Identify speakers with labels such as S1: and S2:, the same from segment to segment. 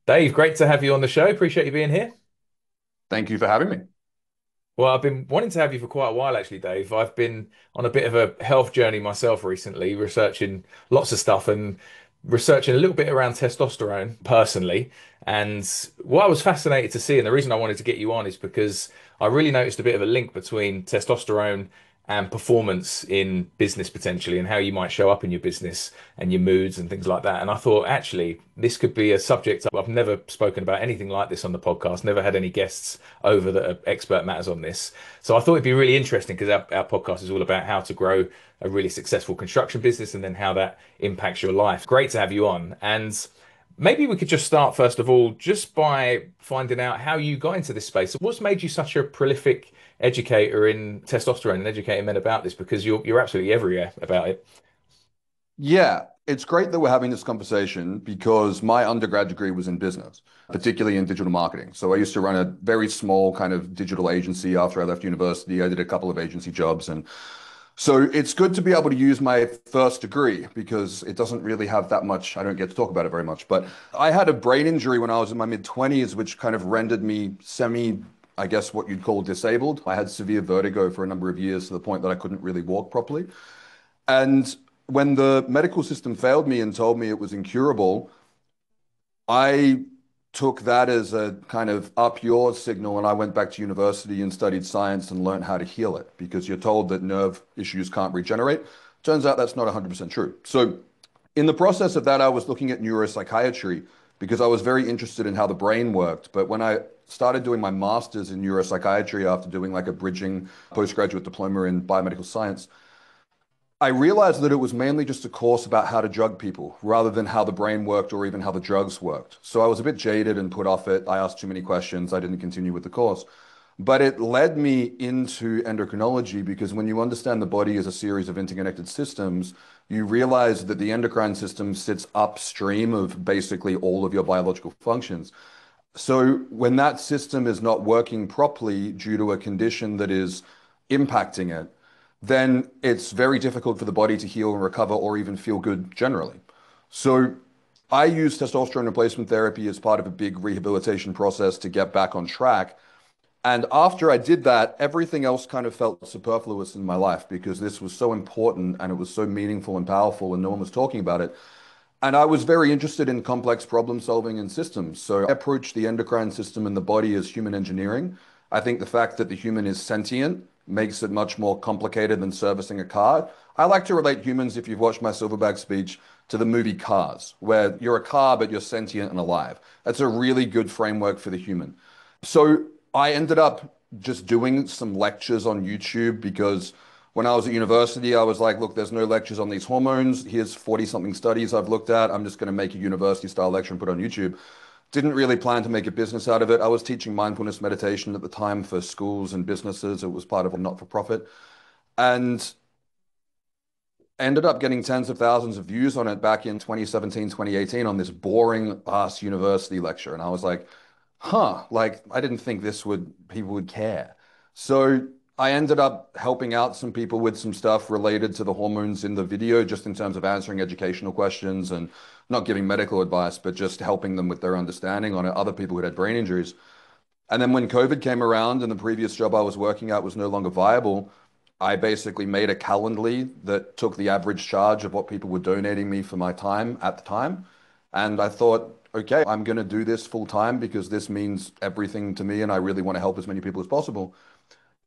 S1: Dave, great to have you on the show. Appreciate you being here.
S2: Thank you for having me.
S1: Well, I've been wanting to have you for quite a while, actually, Dave. I've been on a bit of a health journey myself recently, researching lots of stuff and researching a little bit around testosterone personally. And what I was fascinated to see, and the reason I wanted to get you on is because I really noticed a bit of a link between testosterone and performance in business potentially, and how you might show up in your business and your moods and things like that. And I thought, actually, this could be a subject. I've never spoken about anything like this on the podcast, never had any guests over that are expert matters on this. So I thought it'd be really interesting because our podcast is all about how to grow a really successful construction business and then how that impacts your life. Great to have you on. And maybe we could just start, first of all, just by finding out how you got into this space. What's made you such a prolific educator in testosterone and educating men about this? Because you're absolutely everywhere about it.
S2: Yeah, it's great that we're having this conversation because my undergrad degree was in business, particularly in digital marketing. So I used to run a very small kind of digital agency after I left university. I did a couple of agency jobs. And so it's good to be able to use my first degree because it doesn't really have that much. I don't get to talk about it very much. But I had a brain injury when I was in my mid-20s, which kind of rendered me I guess what you'd call disabled. I had severe vertigo for a number of years to the point that I couldn't really walk properly. And when the medical system failed me and told me it was incurable, I took that as a kind of up yours signal, and I went back to university and studied science and learned how to heal it because you're told that nerve issues can't regenerate. Turns out that's not 100% true. So, in the process of that, I was looking at neuropsychiatry because I was very interested in how the brain worked. But when I started doing my master's in neuropsychiatry after doing like a bridging postgraduate diploma in biomedical science, I realized that it was mainly just a course about how to drug people rather than how the brain worked or even how the drugs worked. So I was a bit jaded and put off it. I asked too many questions. I didn't continue with the course. But it led me into endocrinology because when you understand the body as a series of interconnected systems, you realize that the endocrine system sits upstream of basically all of your biological functions. So when that system is not working properly due to a condition that is impacting it, then it's very difficult for the body to heal and recover or even feel good generally. So I use testosterone replacement therapy as part of a big rehabilitation process to get back on track. And after I did that, everything else kind of felt superfluous in my life because this was so important and it was so meaningful and powerful and no one was talking about it. And I was very interested in complex problem solving and systems. So I approached the endocrine system and the body as human engineering. I think the fact that the human is sentient makes it much more complicated than servicing a car. I like to relate humans, if you've watched my Silverback speech, to the movie Cars, where you're a car, but you're sentient and alive. That's a really good framework for the human. So I ended up just doing some lectures on YouTube because when I was at university, I was like, look, there's no lectures on these hormones. Here's 40 something studies I've looked at. I'm just going to make a university style lecture and put it on YouTube. Didn't really plan to make a business out of it. I was teaching mindfulness meditation at the time for schools and businesses. It was part of a not for profit. And ended up getting tens of thousands of views on it back in 2017, 2018 on this boring ass university lecture. And I was like, huh, like I didn't think people would care. So I ended up helping out some people with some stuff related to the hormones in the video, just in terms of answering educational questions and not giving medical advice, but just helping them with their understanding on it, other people who had brain injuries. And then when COVID came around and the previous job I was working at was no longer viable, I basically made a Calendly that took the average charge of what people were donating me for my time at the time. And I thought, okay, I'm going to do this full time because this means everything to me and I really want to help as many people as possible.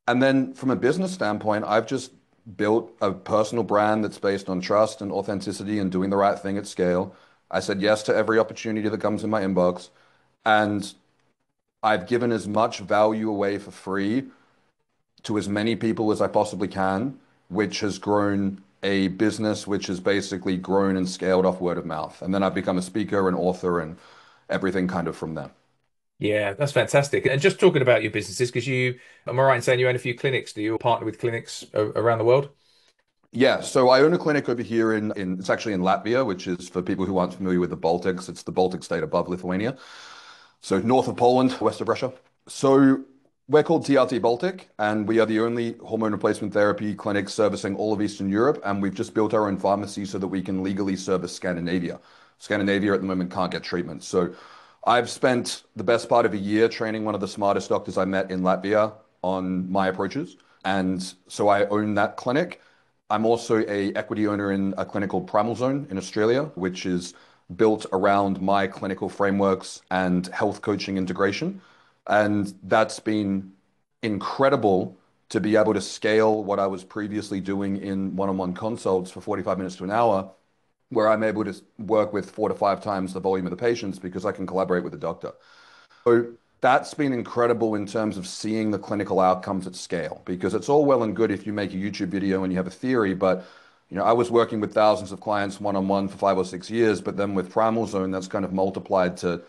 S2: And then from a business standpoint, I've just built a personal brand that's based on trust and authenticity and doing the right thing at scale. I said yes to every opportunity that comes in my inbox. And I've given as much value away for free to as many people as I possibly can, which has grown a business which has basically grown and scaled off word of mouth. And then I've become a speaker and author and everything kind of from there.
S1: Yeah, that's fantastic. And just talking about your businesses, because am I right in saying you own a few clinics? Do you partner with clinics around the world?
S2: Yeah, so I own a clinic over here in it's actually in Latvia, which is for people who aren't familiar with the Baltics. It's the Baltic state above Lithuania. So north of Poland, west of Russia. So we're called TRT Baltic, and we are the only hormone replacement therapy clinic servicing all of Eastern Europe. And we've just built our own pharmacy so that we can legally service Scandinavia. Scandinavia at the moment can't get treatment. So I've spent the best part of a year training one of the smartest doctors I met in Latvia on my approaches. And so I own that clinic. I'm also a equity owner in a clinic called Primal Zone in Australia, which is built around my clinical frameworks and health coaching integration. And that's been incredible to be able to scale what I was previously doing in one-on-one consults for 45 minutes to an hour, where I'm able to work with 4 to 5 times the volume of the patients because I can collaborate with the doctor. So that's been incredible in terms of seeing the clinical outcomes at scale, because it's all well and good if you make a YouTube video and you have a theory, but I was working with thousands of clients one-on-one for 5 or 6 years, but then with Primal Zone, that's kind of multiplied to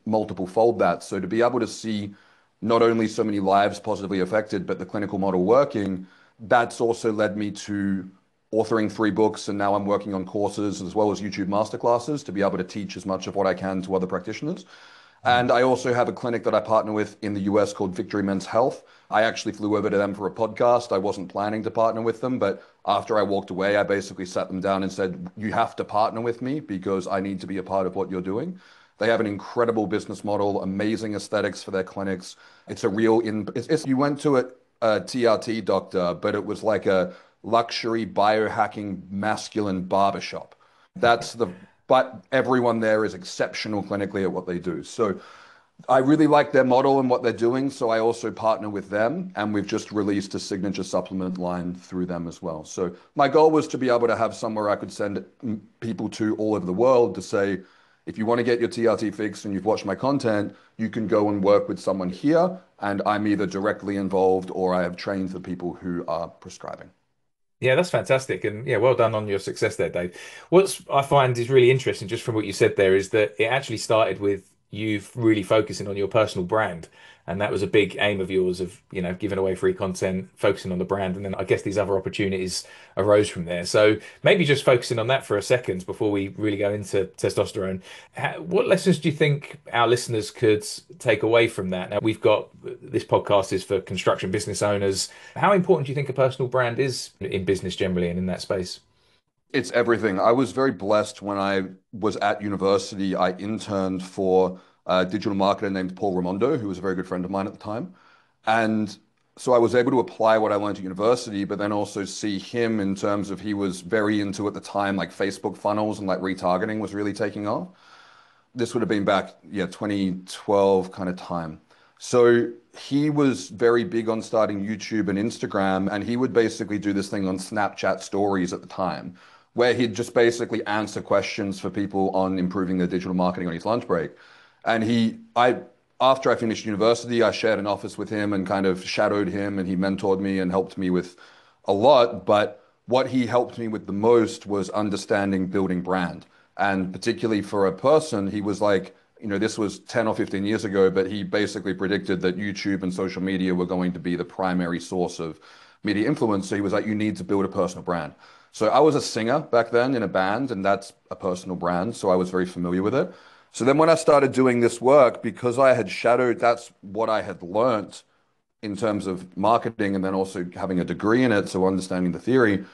S2: multiple fold that. So to be able to see not only so many lives positively affected, but the clinical model working, that's also led me to authoring 3 books, and now I'm working on courses as well as YouTube masterclasses to be able to teach as much of what I can to other practitioners. And I also have a clinic that I partner with in the US called Victory Men's Health. I actually flew over to them for a podcast. I wasn't planning to partner with them, but after I walked away, I basically sat them down and said, you have to partner with me because I need to be a part of what you're doing. They have an incredible business model, amazing aesthetics for their clinics. It's a real you went to a TRT doctor, but it was like a luxury biohacking masculine barbershop. But everyone there is exceptional clinically at what they do. So I really like their model and what they're doing. So I also partner with them, and we've just released a signature supplement line through them as well. So my goal was to be able to have somewhere I could send people to all over the world to say, if you want to get your TRT fixed and you've watched my content, you can go and work with someone here. And I'm either directly involved or I have trained the people who are prescribing.
S1: Yeah, that's fantastic. And yeah, well done on your success there, Dave. What I find is really interesting, just from what you said there, is that it actually started with you really focusing on your personal brand. And that was a big aim of yours of, giving away free content, focusing on the brand. And then I guess these other opportunities arose from there. So maybe just focusing on that for a second before we really go into testosterone. What lessons do you think our listeners could take away from that? Now, we've got this podcast is for construction business owners. How important do you think a personal brand is in business generally and in that space?
S2: It's everything. I was very blessed when I was at university. I interned for a digital marketer named Paul Raimondo, who was a very good friend of mine at the time. And so I was able to apply what I learned at university, but then also see him in terms of he was very into at the time, like Facebook funnels and like retargeting was really taking off. This would have been back, yeah, 2012 kind of time. So he was very big on starting YouTube and Instagram, and he would basically do this thing on Snapchat stories at the time, where he'd just basically answer questions for people on improving their digital marketing on his lunch break. And after I finished university, I shared an office with him and kind of shadowed him, and he mentored me and helped me with a lot. But what he helped me with the most was understanding building brand. And particularly for a person, he was like, this was 10 or 15 years ago, but he basically predicted that YouTube and social media were going to be the primary source of media influence. So he was like, you need to build a personal brand. So I was a singer back then in a band, and that's a personal brand. So I was very familiar with it. So then when I started doing this work, because I had shadowed, that's what I had learnt in terms of marketing and then also having a degree in it, so understanding the theory,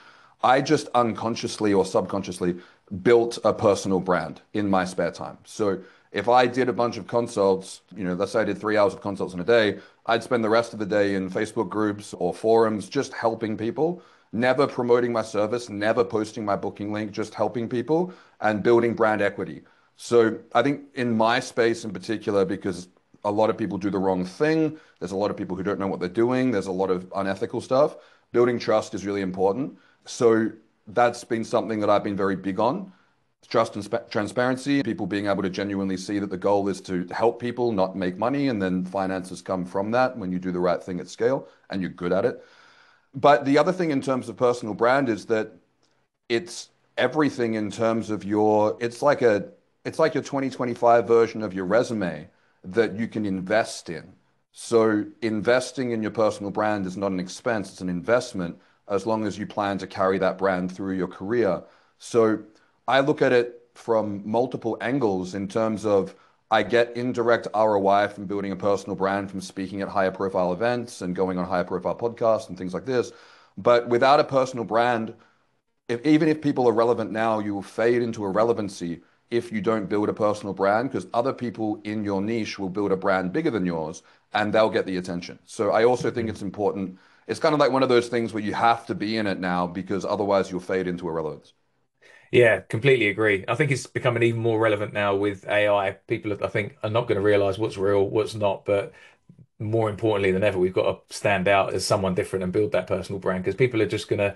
S2: I just unconsciously or subconsciously built a personal brand in my spare time. So if I did a bunch of consults, let's say I did 3 hours of consults in a day, I'd spend the rest of the day in Facebook groups or forums just helping people, never promoting my service, never posting my booking link, just helping people and building brand equity. So I think in my space in particular, because a lot of people do the wrong thing, there's a lot of people who don't know what they're doing, there's a lot of unethical stuff. Building trust is really important. So that's been something that I've been very big on. Trust and transparency, people being able to genuinely see that the goal is to help people, not make money, and then finances come from that when you do the right thing at scale and you're good at it. But the other thing in terms of personal brand is that it's everything in terms of it's like your 2025 version of your resume that you can invest in. So investing in your personal brand is not an expense, it's an investment as long as you plan to carry that brand through your career. So I look at it from multiple angles in terms of I get indirect ROI from building a personal brand, from speaking at higher profile events and going on higher profile podcasts and things like this. But without a personal brand, even if people are relevant now, you will fade into irrelevancy if you don't build a personal brand, because other people in your niche will build a brand bigger than yours and they'll get the attention. So I also think
S1: Mm.
S2: it's important. It's kind of like one of those things where you have to be in it now because otherwise you'll fade into irrelevance.
S1: Yeah, completely agree. I think it's becoming even more relevant now with AI. People, I think, are not going to realize what's real, what's not, but more importantly than ever, we've got to stand out as someone different and build that personal brand because people are just going to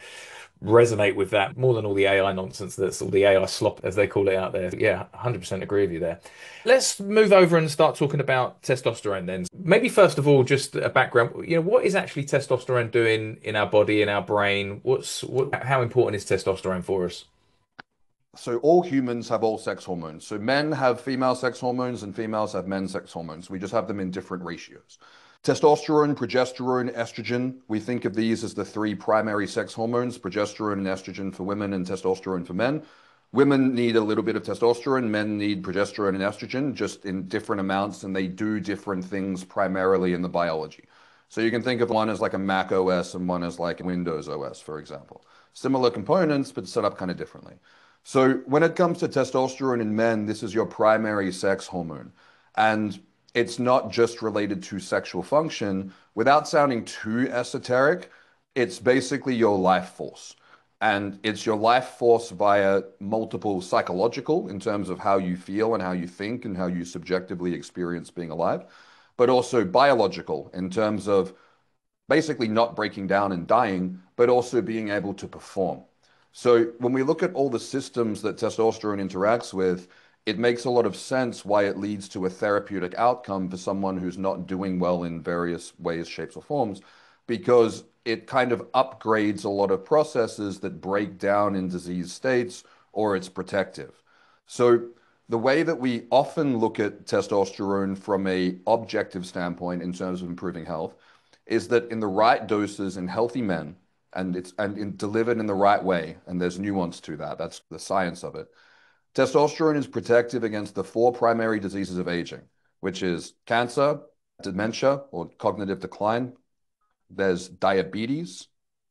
S1: resonate with that more than all the AI nonsense that's all the AI slop, as they call it out there. Yeah, 100% agree with you there. Let's move over and start talking about testosterone then. Maybe first of all, just a background, what is actually testosterone doing in our body, in our brain? How important is testosterone for us?
S2: So all humans have all sex hormones. So men have female sex hormones and females have men's sex hormones. We just have them in different ratios. Testosterone, progesterone, estrogen, we think of these as the three primary sex hormones, progesterone and estrogen for women and testosterone for men. Women need a little bit of testosterone, men need progesterone and estrogen, just in different amounts, and they do different things primarily in the biology. So you can think of one as like a Mac OS and one as like Windows OS, for example. Similar components, but set up kind of differently. So when it comes to testosterone in men, this is your primary sex hormone. And it's not just related to sexual function. Without sounding too esoteric, it's basically your life force. And it's your life force via multiple psychological in terms of how you feel and how you think and how you subjectively experience being alive, but also biological in terms of basically not breaking down and dying, but also being able to perform. So when we look at all the systems that testosterone interacts with, it makes a lot of sense why it leads to a therapeutic outcome for someone who's not doing well in various ways, shapes, or forms, because it kind of upgrades a lot of processes that break down in disease states or it's protective. So the way that we often look at testosterone from a objective standpoint in terms of improving health is that in the right doses in healthy men, delivered in the right way, and there's nuance to that. That's the science of it. Testosterone is protective against the four primary diseases of aging, which is cancer, dementia or cognitive decline. There's diabetes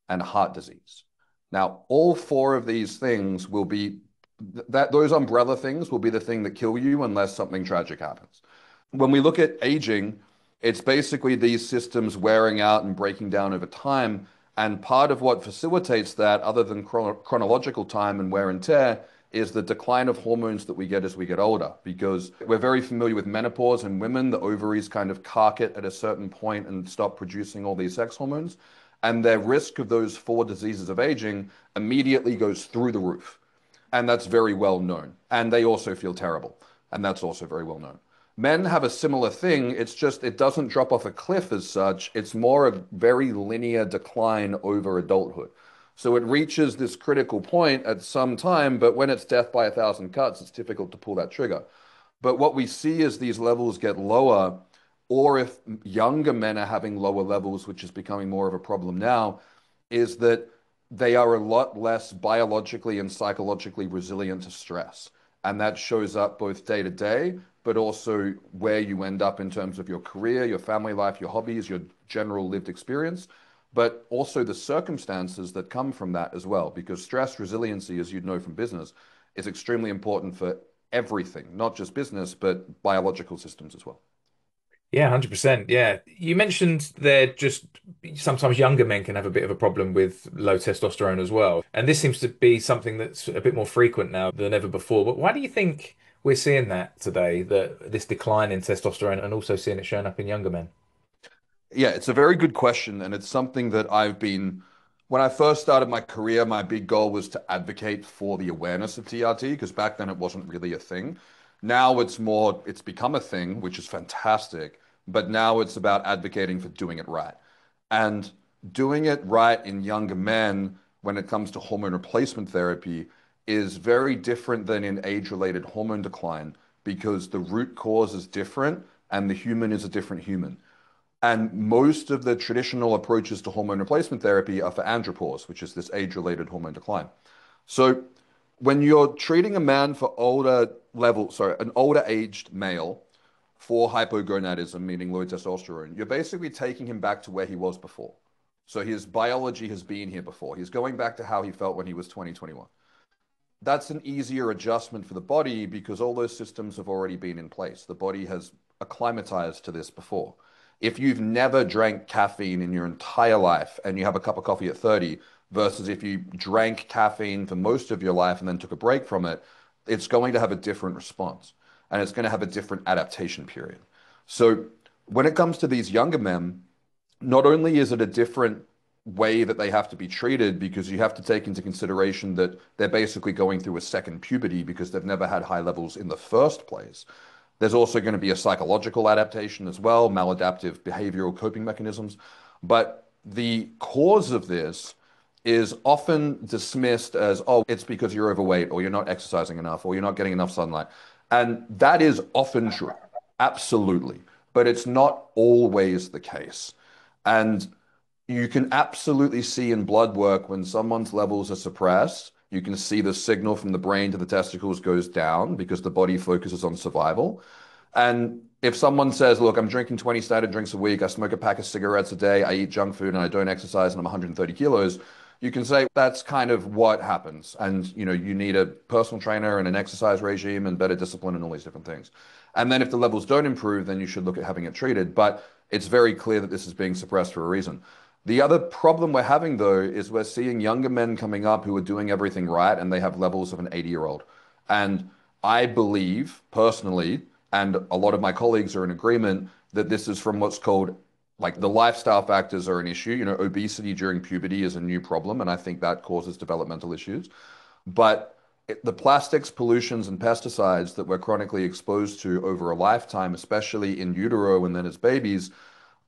S2: and heart disease. Now, all four of these things will be that those umbrella things will be the thing that kill you unless something tragic happens. When we look at aging, it's basically these systems wearing out and breaking down over time. And part of what facilitates that, other than chronological time and wear and tear, is the decline of hormones that we get as we get older. Because we're very familiar with menopause in women, the ovaries kind of cark it at a certain point and stop producing all these sex hormones. And their risk of those four diseases of aging immediately goes through the roof. And that's very well known. And they also feel terrible. And that's also very well known. Men have a similar thing. It's just it doesn't drop off a cliff as such. It's more a very linear decline over adulthood. So it reaches this critical point at some time, but when it's death by a thousand cuts, it's difficult to pull that trigger. But what we see as these levels get lower, or if younger men are having lower levels, which is becoming more of a problem now, is that they are a lot less biologically and psychologically resilient to stress. And that shows up both day to day, but also where you end up in terms of your career, your family life, your hobbies, your general lived experience, but also the circumstances that come from that as well. Because stress resiliency, as you'd know from business, is extremely important for everything, not just business, but biological systems as well.
S1: Yeah, 100%. Yeah. You mentioned they're just sometimes younger men can have a bit of a problem with low testosterone as well. And this seems to be something that's a bit more frequent now than ever before. But why do you think we're seeing that today, that this decline in testosterone and also seeing it showing up in younger men?
S2: Yeah, it's a very good question. And it's something that when I first started my career, my big goal was to advocate for the awareness of TRT because back then it wasn't really a thing. Now it's become a thing, which is fantastic. But now it's about advocating for doing it right. And doing it right in younger men when it comes to hormone replacement therapy is very different than in age-related hormone decline because the root cause is different and the human is a different human. And most of the traditional approaches to hormone replacement therapy are for andropause, which is this age-related hormone decline. So when you're treating a man for an older aged male for hypogonadism, meaning low testosterone, you're basically taking him back to where he was before. So his biology has been here before. He's going back to how he felt when he was 20, 21. that's an easier adjustment for the body because all those systems have already been in place. The body has acclimatized to this before. If you've never drank caffeine in your entire life and you have a cup of coffee at 30 versus if you drank caffeine for most of your life and then took a break from it, it's going to have a different response and it's going to have a different adaptation period. So when it comes to these younger men, not only is it a different way that they have to be treated because you have to take into consideration that they're basically going through a second puberty because they've never had high levels in the first place. There's also going to be a psychological adaptation as well, maladaptive behavioral coping mechanisms. But the cause of this is often dismissed as, oh, it's because you're overweight or you're not exercising enough or you're not getting enough sunlight. And that is often true, absolutely. But it's not always the case. And you can absolutely see in blood work when someone's levels are suppressed, you can see the signal from the brain to the testicles goes down because the body focuses on survival. And if someone says, look, I'm drinking 20 standard drinks a week, I smoke a pack of cigarettes a day, I eat junk food and I don't exercise and I'm 130 kilos, you can say that's kind of what happens. And you need a personal trainer and an exercise regime and better discipline and all these different things. And then if the levels don't improve, then you should look at having it treated. But it's very clear that this is being suppressed for a reason. The other problem we're having, though, is we're seeing younger men coming up who are doing everything right and they have levels of an 80-year-old. And I believe personally, and a lot of my colleagues are in agreement, that this is from what's called like the lifestyle factors are an issue. Obesity during puberty is a new problem, and I think that causes developmental issues. But the plastics, pollutions, and pesticides that we're chronically exposed to over a lifetime, especially in utero and then as babies,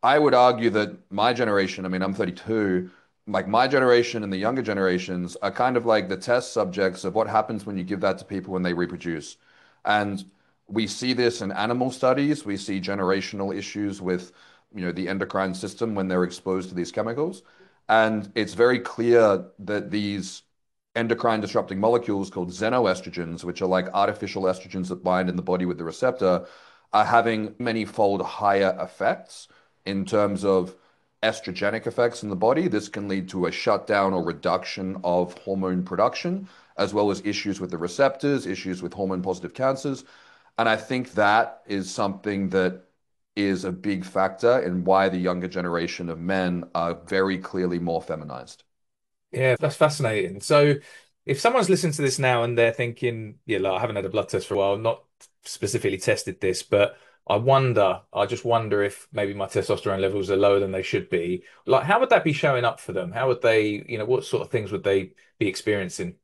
S2: I would argue that my generation, I mean, I'm 32, like my generation and the younger generations are kind of like the test subjects of what happens when you give that to people when they reproduce. And we see this in animal studies. We see generational issues with, the endocrine system when they're exposed to these chemicals. And it's very clear that these endocrine disrupting molecules called xenoestrogens, which are like artificial estrogens that bind in the body with the receptor, are having many-fold higher effects in terms of estrogenic effects in the body. This can lead to a shutdown or reduction of hormone production, as well as issues with the receptors, issues with hormone positive cancers. And I think that is something that is a big factor in why the younger generation of men are very clearly more feminized.
S1: Yeah, that's fascinating. So, if someone's listening to this now and they're thinking, yeah, like, I haven't had a blood test for a while, not specifically tested this, but I just wonder if maybe my testosterone levels are lower than they should be. Like, how would that be showing up for them? How would they, what sort of things would they be experiencing?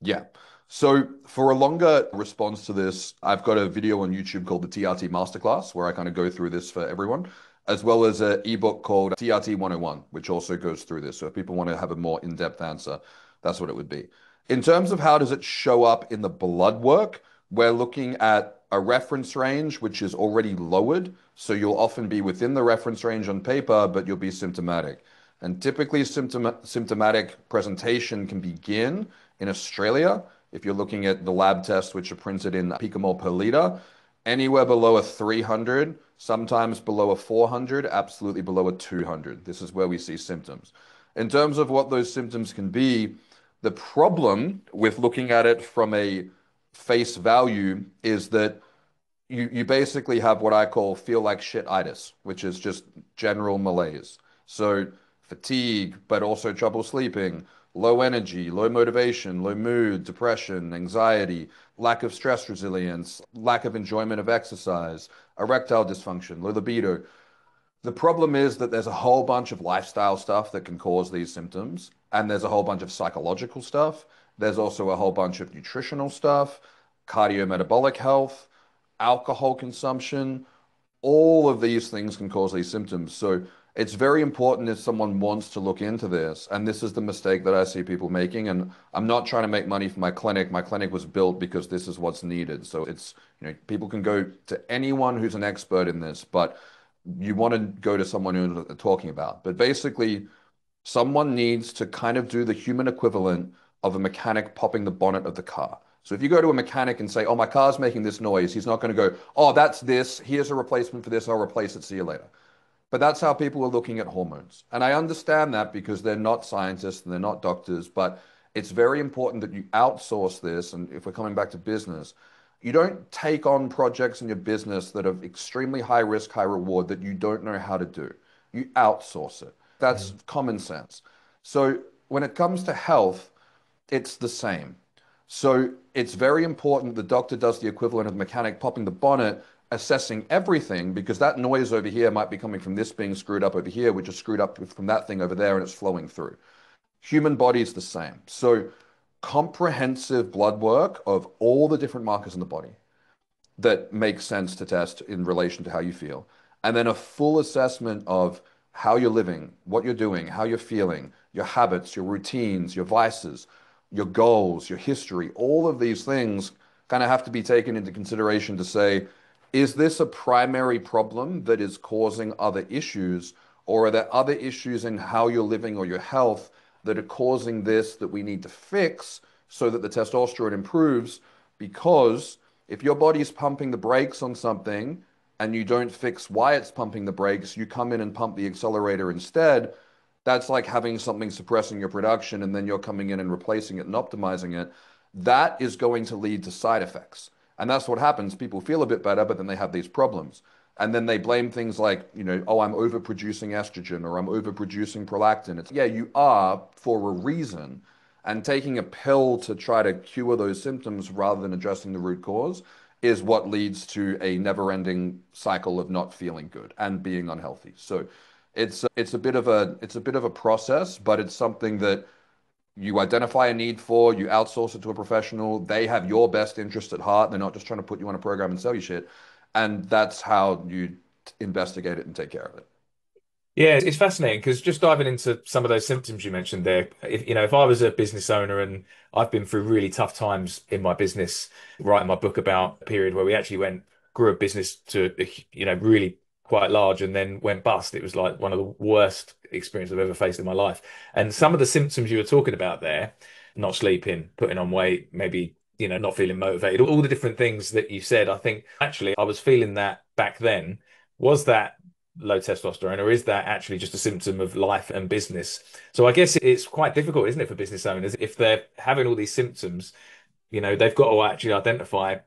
S2: Yeah. So for a longer response to this, I've got a video on YouTube called the TRT Masterclass where I kind of go through this for everyone, as well as an ebook called TRT 101, which also goes through this. So if people want to have a more in-depth answer, that's what it would be. In terms of how does it show up in the blood work, we're looking at a reference range which is already lowered. So you'll often be within the reference range on paper, but you'll be symptomatic. And typically symptomatic presentation can begin in Australia, if you're looking at the lab tests, which are printed in picomole per liter, anywhere below a 300, sometimes below a 400, absolutely below a 200. This is where we see symptoms. In terms of what those symptoms can be, the problem with looking at it from a face value is that you basically have what I call feel like shit-itis, which is just general malaise. So fatigue, but also trouble sleeping, low energy, low motivation, low mood, depression, anxiety, lack of stress resilience, lack of enjoyment of exercise, erectile dysfunction, low libido. The problem is that there's a whole bunch of lifestyle stuff that can cause these symptoms, and there's a whole bunch of psychological stuff. There's also a whole bunch of nutritional stuff, cardiometabolic health, alcohol consumption. All of these things can cause these symptoms. So it's very important if someone wants to look into this. And this is the mistake that I see people making. And I'm not trying to make money for my clinic. My clinic was built because this is what's needed. So it's, people can go to anyone who's an expert in this, but you want to go to someone who knows what they're talking about. But basically, someone needs to kind of do the human equivalent of a mechanic popping the bonnet of the car. So if you go to a mechanic and say, "Oh, my car's making this noise," he's not going to go, "Oh, that's this. Here's a replacement for this. I'll replace it. See you later." But that's how people are looking at hormones. And I understand that because they're not scientists and they're not doctors, but it's very important that you outsource this. And if we're coming back to business, you don't take on projects in your business that are extremely high risk, high reward that you don't know how to do. You outsource it. That's
S1: Mm.
S2: common sense. So when it comes to health, it's the same. So it's very important the doctor does the equivalent of the mechanic popping the bonnet, assessing everything, because that noise over here might be coming from this being screwed up over here, which is screwed up from that thing over there, and it's flowing through. Human body is the same. So comprehensive blood work of all the different markers in the body that makes sense to test in relation to how you feel. And then a full assessment of how you're living, what you're doing, how you're feeling, your habits, your routines, your vices, your goals, your history, all of these things kind of have to be taken into consideration to say, is this a primary problem that is causing other issues? Or are there other issues in how you're living or your health that are causing this that we need to fix so that the testosterone improves? Because if your body's pumping the brakes on something and you don't fix why it's pumping the brakes, you come in and pump the accelerator instead. That's like having something suppressing your production and then you're coming in and replacing it and optimizing it. That is going to lead to side effects. And that's what happens. People feel a bit better, but then they have these problems. And then they blame things like, oh, I'm overproducing estrogen or I'm overproducing prolactin. It's, yeah, you are for a reason. And taking a pill to try to cure those symptoms rather than addressing the root cause is what leads to a never-ending cycle of not feeling good and being unhealthy. So it's a bit of a process, but it's something that you identify a need for, you outsource it to a professional. They have your best interest at heart. They're not just trying to put you on a program and sell you shit. And that's how you investigate it and take care of it.
S1: Yeah, it's fascinating because just diving into some of those symptoms you mentioned there, if I was a business owner and I've been through really tough times in my business, writing my book about a period where we actually grew a business to, really quite large and then went bust. It was like one of the worst experiences I've ever faced in my life. And some of the symptoms you were talking about there, not sleeping, putting on weight, maybe, not feeling motivated, all the different things that you said, I think actually I was feeling that back then. Was that low testosterone, or is that actually just a symptom of life and business? So I guess it's quite difficult, isn't it, for business owners if they're having all these symptoms, they've got to actually identify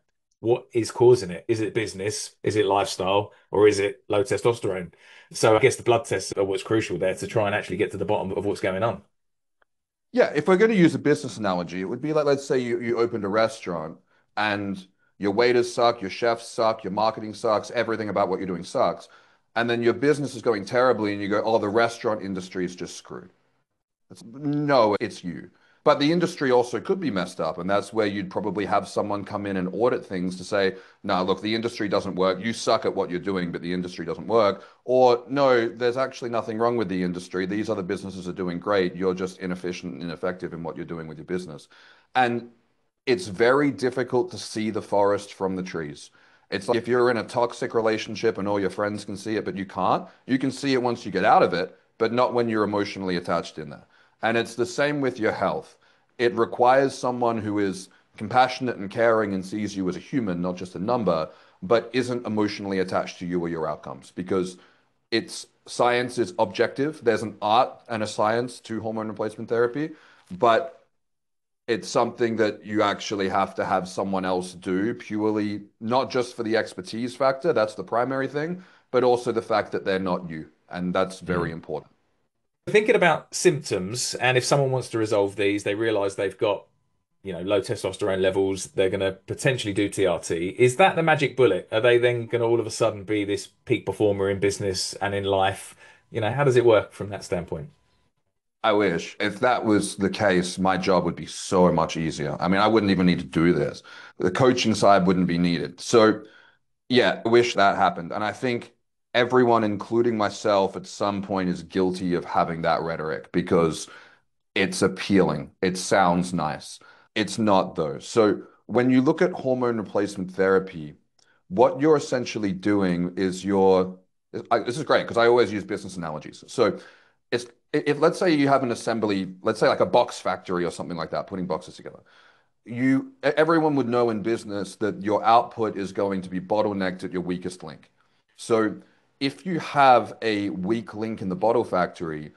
S1: what is causing it. Is it business? Is it lifestyle? Or is it low testosterone? So I guess the blood tests are what's crucial there to try and actually get to the bottom of what's going on.
S2: Yeah, if we're going to use a business analogy, it would be like, let's say you opened a restaurant and your waiters suck, your chefs suck, your marketing sucks, everything about what you're doing sucks. And then your business is going terribly and you go, oh, the restaurant industry is just screwed. No, it's you. But the industry also could be messed up, and that's where you'd probably have someone come in and audit things to say, no, look, the industry doesn't work. You suck at what you're doing, but the industry doesn't work. Or, no, there's actually nothing wrong with the industry. These other businesses are doing great. You're just inefficient and ineffective in what you're doing with your business. And it's very difficult to see the forest from the trees. It's like if you're in a toxic relationship and all your friends can see it, but you can't. You can see it once you get out of it, but not when you're emotionally attached in there. And it's the same with your health. It requires someone who is compassionate and caring and sees you as a human, not just a number, but isn't emotionally attached to you or your outcomes because it's science is objective. There's an art and a science to hormone replacement therapy, but it's something that you actually have to have someone else do purely, not just for the expertise factor, that's the primary thing, but also the fact that they're not you. And that's very
S1: Mm.
S2: important.
S1: Thinking about symptoms, and if someone wants to resolve these, they realize they've got, low testosterone levels, they're going to potentially do TRT. Is that the magic bullet? Are they then going to all of a sudden be this peak performer in business and in life? How does it work from that standpoint?
S2: I wish. If that was the case, my job would be so much easier. I mean, I wouldn't even need to do this. The coaching side wouldn't be needed. So, yeah, I wish that happened. And I think everyone, including myself, at some point is guilty of having that rhetoric because it's appealing. It sounds nice. It's not, though. So, when you look at hormone replacement therapy, what you're essentially doing is this is great because I always use business analogies. So, it's if let's say you have an assembly, let's say like a box factory or something like that, putting boxes together. Everyone would know in business that your output is going to be bottlenecked at your weakest link. So if you have a weak link in the bottle factory,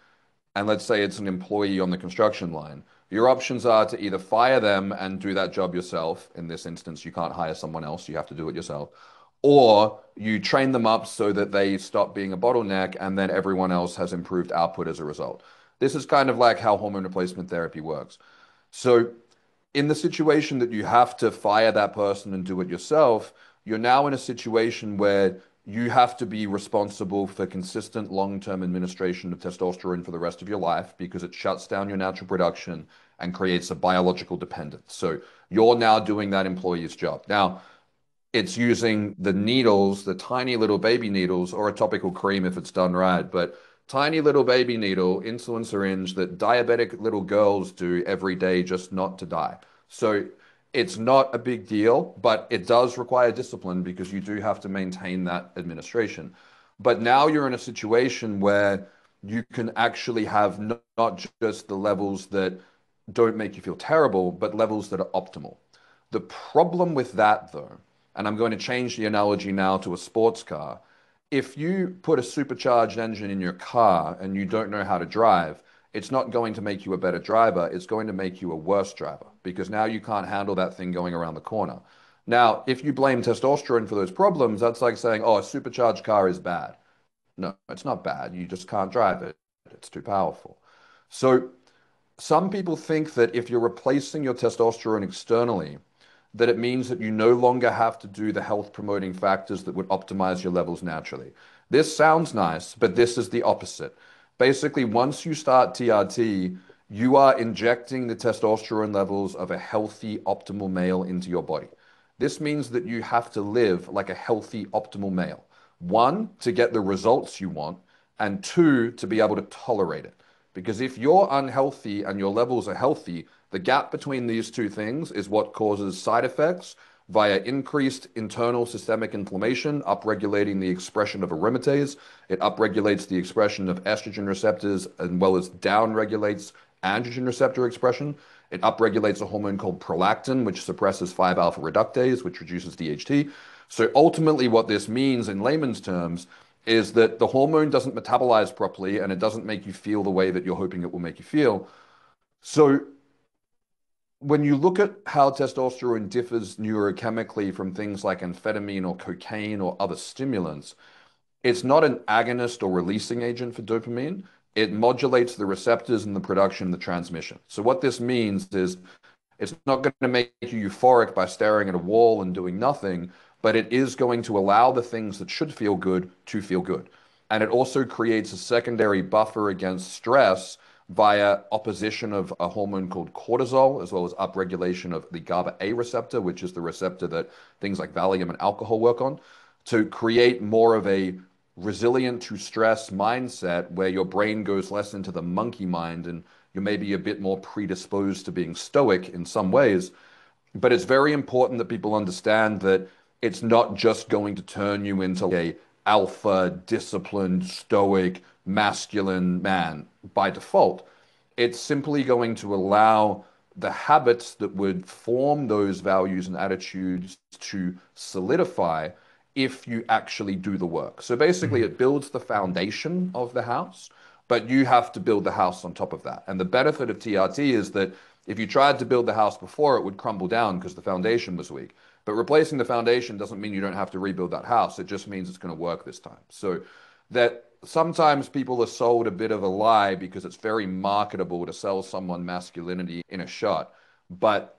S2: and let's say it's an employee on the construction line, your options are to either fire them and do that job yourself. In this instance, you can't hire someone else, you have to do it yourself. Or you train them up so that they stop being a bottleneck and then everyone else has improved output as a result. This is kind of like how hormone replacement therapy works. So, in the situation that you have to fire that person and do it yourself, you're now in a situation where you have to be responsible for consistent long-term administration of testosterone for the rest of your life because it shuts down your natural production and creates a biological dependence. So you're now doing that employee's job. Now, it's using the needles, the tiny little baby needles, or a topical cream if it's done right, but tiny little baby needle, insulin syringe that diabetic little girls do every day just not to die. So it's not a big deal, but it does require discipline because you do have to maintain that administration. But now you're in a situation where you can actually have not just the levels that don't make you feel terrible, but levels that are optimal. The problem with that, though, and I'm going to change the analogy now to a sports car. If you put a supercharged engine in your car and you don't know how to drive, it's not going to make you a better driver. It's going to make you a worse driver because now you can't handle that thing going around the corner. Now, if you blame testosterone for those problems, that's like saying, oh, a supercharged car is bad. No, it's not bad. You just can't drive it. It's too powerful. So some people think that if you're replacing your testosterone externally, that it means that you no longer have to do the health promoting factors that would optimize your levels naturally. This sounds nice, but this is the opposite. Basically, once you start TRT, you are injecting the testosterone levels of a healthy, optimal male into your body. This means that you have to live like a healthy, optimal male. One, to get the results you want, and two, to be able to tolerate it. Because if you're unhealthy and your levels are healthy, the gap between these two things is what causes side effects via increased internal systemic inflammation, upregulating the expression of aromatase. It upregulates the expression of estrogen receptors as well as downregulates androgen receptor expression. It upregulates a hormone called prolactin, which suppresses 5-alpha reductase, which reduces DHT. So ultimately, what this means in layman's terms is that the hormone doesn't metabolize properly and it doesn't make you feel the way that you're hoping it will make you feel. So when you look at how testosterone differs neurochemically from things like amphetamine or cocaine or other stimulants, it's not an agonist or releasing agent for dopamine. It modulates the receptors and the production and the transmission. So what this means is it's not going to make you euphoric by staring at a wall and doing nothing, but it is going to allow the things that should feel good to feel good. And it also creates a secondary buffer against stress via opposition of a hormone called cortisol, as well as upregulation of the GABA A receptor, which is the receptor that things like Valium and alcohol work on, to create more of a resilient to stress mindset where your brain goes less into the monkey mind and you're maybe a bit more predisposed to being stoic in some ways. But it's very important that people understand that it's not just going to turn you into a alpha, disciplined, stoic, masculine man by default. It's simply going to allow the habits that would form those values and attitudes to solidify if you actually do the work. So basically, it builds the foundation of the house, but you have to build the house on top of that. And the benefit of TRT is that if you tried to build the house before, it would crumble down because the foundation was weak. But replacing the foundation doesn't mean you don't have to rebuild that house. It just means it's going to work this time. So that sometimes people are sold a bit of a lie because it's very marketable to sell someone masculinity in a shot. But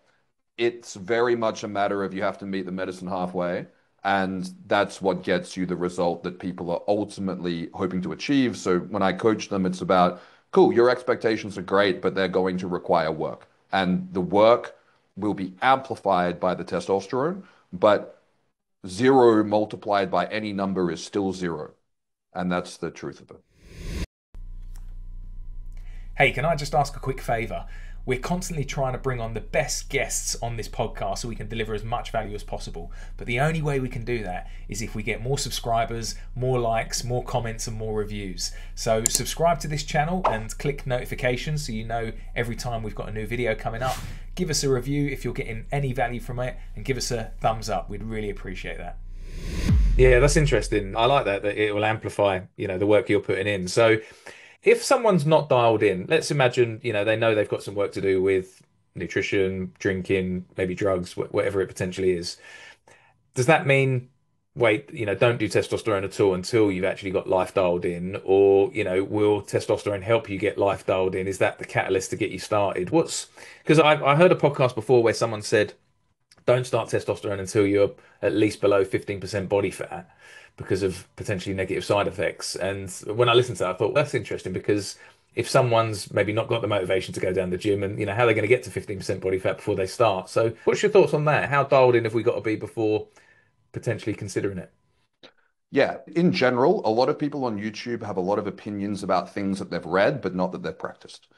S2: it's very much a matter of you have to meet the medicine halfway. And that's what gets you the result that people are ultimately hoping to achieve. So when I coach them, it's about, cool, your expectations are great, but they're going to require work. And the work will be amplified by the testosterone, but zero multiplied by any number is still zero. And that's the truth of it.
S1: Hey, can I just ask a quick favour? We're constantly trying to bring on the best guests on this podcast so we can deliver as much value as possible. But the only way we can do that is if we get more subscribers, more likes, more comments and more reviews. So subscribe to this channel and click notifications so you know every time we've got a new video coming up. Give us a review if you're getting any value from it and give us a thumbs up. We'd really appreciate that. Yeah, that's interesting. I like that it will amplify, the work you're putting in. So If someone's not dialed in, let's imagine, they know they've got some work to do with nutrition, drinking, maybe drugs, whatever it potentially is. Does that mean, wait, don't do testosterone at all until you've actually got life dialed in? Or, will testosterone help you get life dialed in? Is that the catalyst to get you started? Because I heard a podcast before where someone said, don't start testosterone until you're at least below 15% body fat because of potentially negative side effects. And when I listened to that, I thought, well, that's interesting because if someone's maybe not got the motivation to go down the gym and how they're going to get to 15% body fat before they start. So what's your thoughts on that? How dialed in have we got to be before potentially considering it?
S2: Yeah, in general, a lot of people on YouTube have a lot of opinions about things that they've read, but not that they've practiced.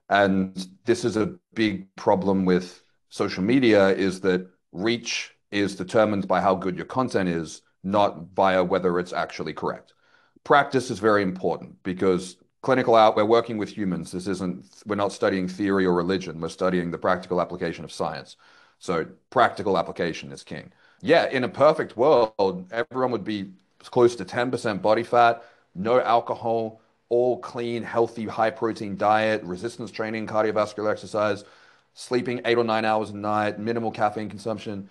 S2: And this is a big problem with social media is that reach is determined by how good your content is, not via whether it's actually correct. Practice is very important because we're working with humans. We're not studying theory or religion. We're studying the practical application of science. So practical application is king. Yeah, in a perfect world, everyone would be close to 10% body fat, no alcohol, all clean, healthy, high protein diet, resistance training, cardiovascular exercise, sleeping 8 or 9 hours a night, minimal caffeine consumption.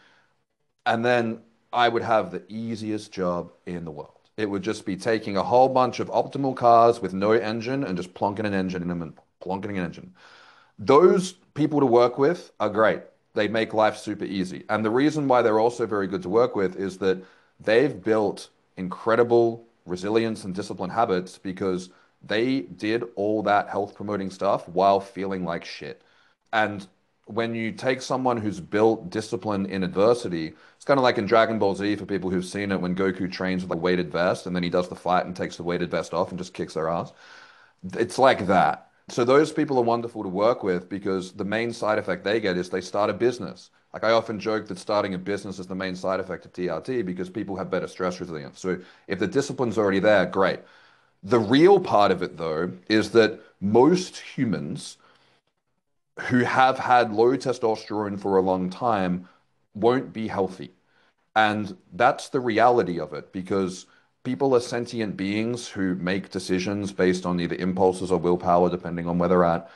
S2: And then I would have the easiest job in the world. It would just be taking a whole bunch of optimal cars with no engine and just plonking an engine in them and plonking an engine. Those people to work with are great. They make life super easy. And the reason why they're also very good to work with is that they've built incredible resilience and discipline habits because they did all that health promoting stuff while feeling like shit. And when you take someone who's built discipline in adversity, it's kind of like in Dragon Ball Z for people who've seen it when Goku trains with a weighted vest and then he does the fight and takes the weighted vest off and just kicks their ass. It's like that. So those people are wonderful to work with because the main side effect they get is they start a business. Like I often joke that starting a business is the main side effect of TRT because people have better stress resilience. So if the discipline's already there, great. The real part of it though is that most humans who have had low testosterone for a long time won't be healthy. And that's the reality of it because people are sentient beings who make decisions based on either impulses or willpower, depending on where they're at.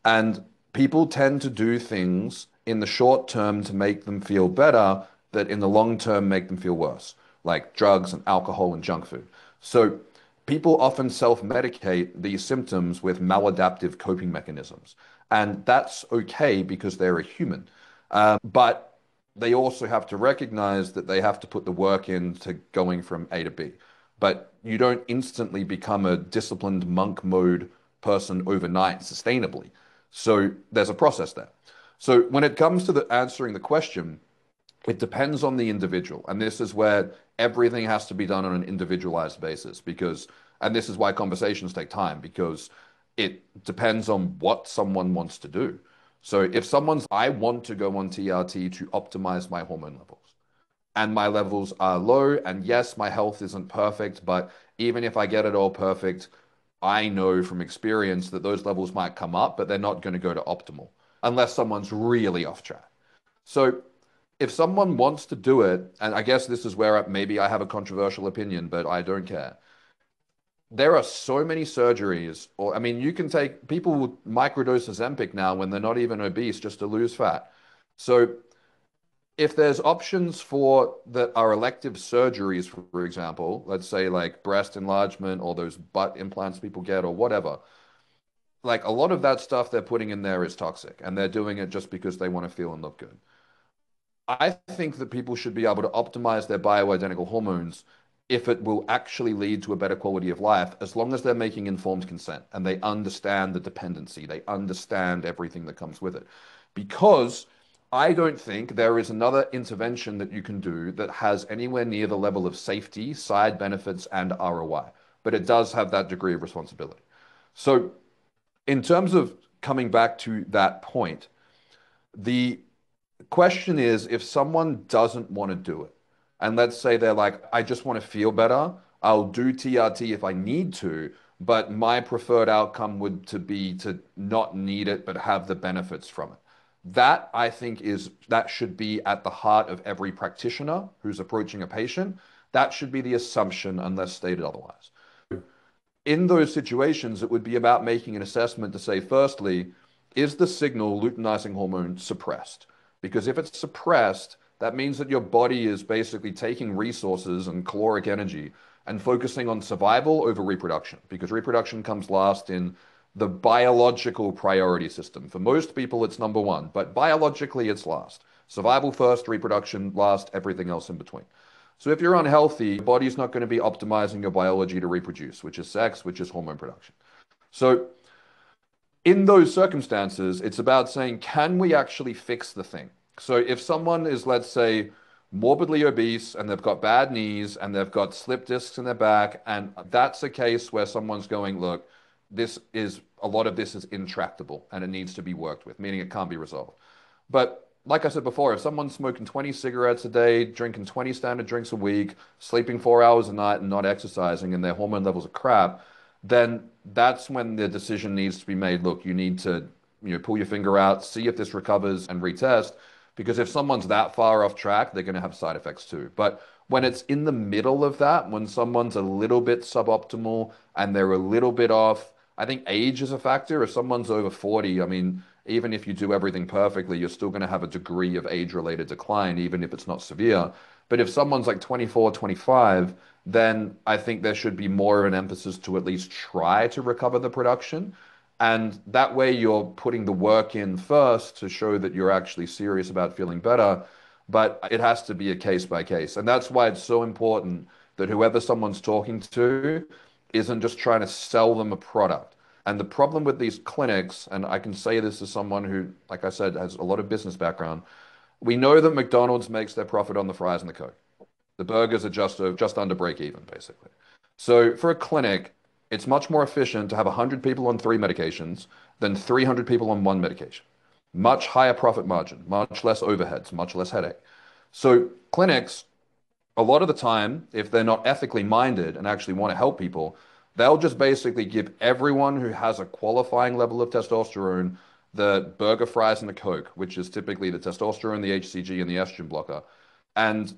S2: And people tend to do things in the short term to make them feel better that in the long term make them feel worse, like drugs and alcohol and junk food. So people often self-medicate these symptoms with maladaptive coping mechanisms. And that's okay because they're a human. But they also have to recognize that they have to put the work into going from A to B. But you don't instantly become a disciplined monk mode person overnight sustainably. So there's a process there. So when it comes to the answering the question, it depends on the individual. And this is where everything has to be done on an individualized basis and this is why conversations take time because it depends on what someone wants to do. So if I want to go on TRT to optimize my hormone levels and my levels are low, and yes, my health isn't perfect, but even if I get it all perfect, I know from experience that those levels might come up, but they're not going to go to optimal unless someone's really off track. So if someone wants to do it, and I guess this is where maybe I have a controversial opinion, but I don't care. There are so many surgeries, or I mean, you can take people with microdose Ozempic now when they're not even obese just to lose fat. So if there's options for that are elective surgeries, for example, let's say like breast enlargement or those butt implants people get or whatever, like a lot of that stuff they're putting in there is toxic and they're doing it just because they want to feel and look good. I think that people should be able to optimize their bioidentical hormones if it will actually lead to a better quality of life, as long as they're making informed consent and they understand the dependency, they understand everything that comes with it. Because I don't think there is another intervention that you can do that has anywhere near the level of safety, side benefits, and ROI, but it does have that degree of responsibility. So, in terms of coming back to that point, the question is if someone doesn't want to do it, and let's say they're like, I just want to feel better, I'll do TRT if I need to, but my preferred outcome would to be to not need it but have the benefits from it. That I think that should be at the heart of every practitioner who's approaching a patient. That should be the assumption unless stated otherwise. in those situations, it would be about making an assessment to say, firstly, is the signal luteinizing hormone suppressed? Because if it's suppressed, that means that your body is basically taking resources and caloric energy and focusing on survival over reproduction, because reproduction comes last in the biological priority system. For most people, it's number one, but biologically, it's last. Survival first, reproduction last, everything else in between. So if you're unhealthy, your body's not going to be optimizing your biology to reproduce, which is sex, which is hormone production. So in those circumstances, it's about saying, can we actually fix the thing? So if someone is, let's say, morbidly obese and they've got bad knees and they've got slip discs in their back, and that's a case where someone's going, look, this is a lot of this is intractable and it needs to be worked with, meaning it can't be resolved. But like I said before, if someone's smoking 20 cigarettes a day, drinking 20 standard drinks a week, sleeping 4 hours a night and not exercising, and their hormone levels are crap, then that's when the decision needs to be made. Look, you need to, pull your finger out, see if this recovers and retest. Because if someone's that far off track, they're going to have side effects too. But when it's in the middle of that, when someone's a little bit suboptimal and they're a little bit off, I think age is a factor. If someone's over 40, I mean, even if you do everything perfectly, you're still going to have a degree of age-related decline, even if it's not severe. But if someone's like 24, 25, then I think there should be more of an emphasis to at least try to recover the production. And that way you're putting the work in first to show that you're actually serious about feeling better. But it has to be a case by case. And that's why it's so important that whoever someone's talking to isn't just trying to sell them a product. And the problem with these clinics, and I can say this as someone who, like I said, has a lot of business background, we know that McDonald's makes their profit on the fries and the Coke. The burgers are just under break even, basically. So for a clinic, it's much more efficient to have 100 people on three medications than 300 people on one medication. Much higher profit margin, much less overheads, much less headache. So clinics, a lot of the time, if they're not ethically minded and actually want to help people, they'll just basically give everyone who has a qualifying level of testosterone the burger, fries, and the Coke, which is typically the testosterone, the HCG, and the estrogen blocker. And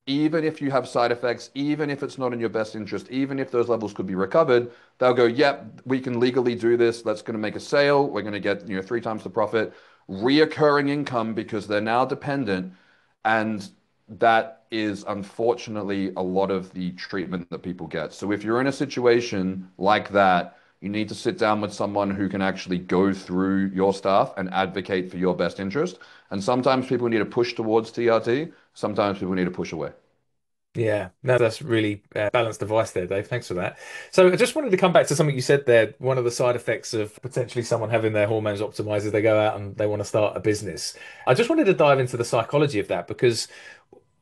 S2: even if you have side effects, even if it's not in your best interest, even if those levels could be recovered, they'll go, yep, we can legally do this. That's going to make a sale. We're going to get, 3 times the profit, reoccurring income because they're now dependent. And that is unfortunately a lot of the treatment that people get. So if you're in a situation like that, you need to sit down with someone who can actually go through your stuff and advocate for your best interest. And sometimes people need to push towards TRT. Sometimes people need to push away.
S1: Yeah, no, that's really balanced advice there, Dave. Thanks for that. So I just wanted to come back to something you said there. One of the side effects of potentially someone having their hormones optimized is they go out and they want to start a business. I just wanted to dive into the psychology of that because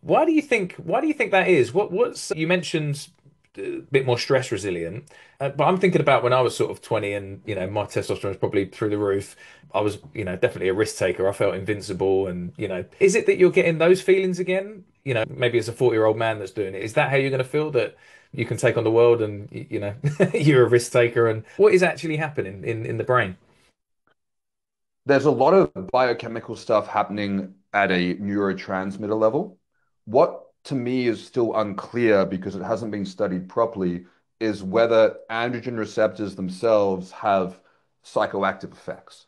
S1: why do you think that is? What's you mentioned a bit more stress resilient, but I'm thinking about when I was sort of 20 and my testosterone was probably through the roof. I was definitely a risk taker. I felt invincible, and is it that you're getting those feelings again? Maybe as a 40-year-old man that's doing it, is that how you're going to feel that you can take on the world and you're a risk taker? And what is actually happening in the brain?
S2: There's a lot of biochemical stuff happening at a neurotransmitter level. What to me is still unclear because it hasn't been studied properly is whether androgen receptors themselves have psychoactive effects.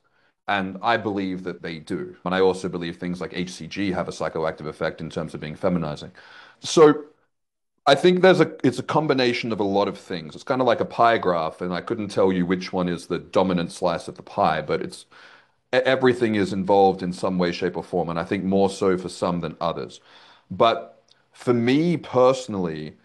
S2: And I believe that they do. And I also believe things like HCG have a psychoactive effect in terms of being feminizing. So I think it's a combination of a lot of things. It's kind of like a pie graph, and I couldn't tell you which one is the dominant slice of the pie, but everything is involved in some way, shape, or form, and I think more so for some than others. But for me personally,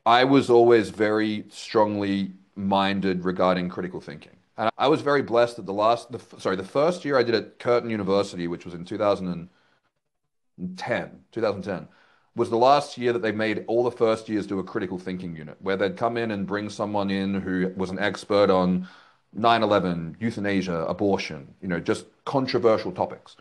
S2: I was always very strongly minded regarding critical thinking. And I was very blessed that the first year I did at Curtin University, which was in 2010, was the last year that they made all the first years do a critical thinking unit, where they'd come in and bring someone in who was an expert on 9/11, euthanasia, abortion, just controversial topics.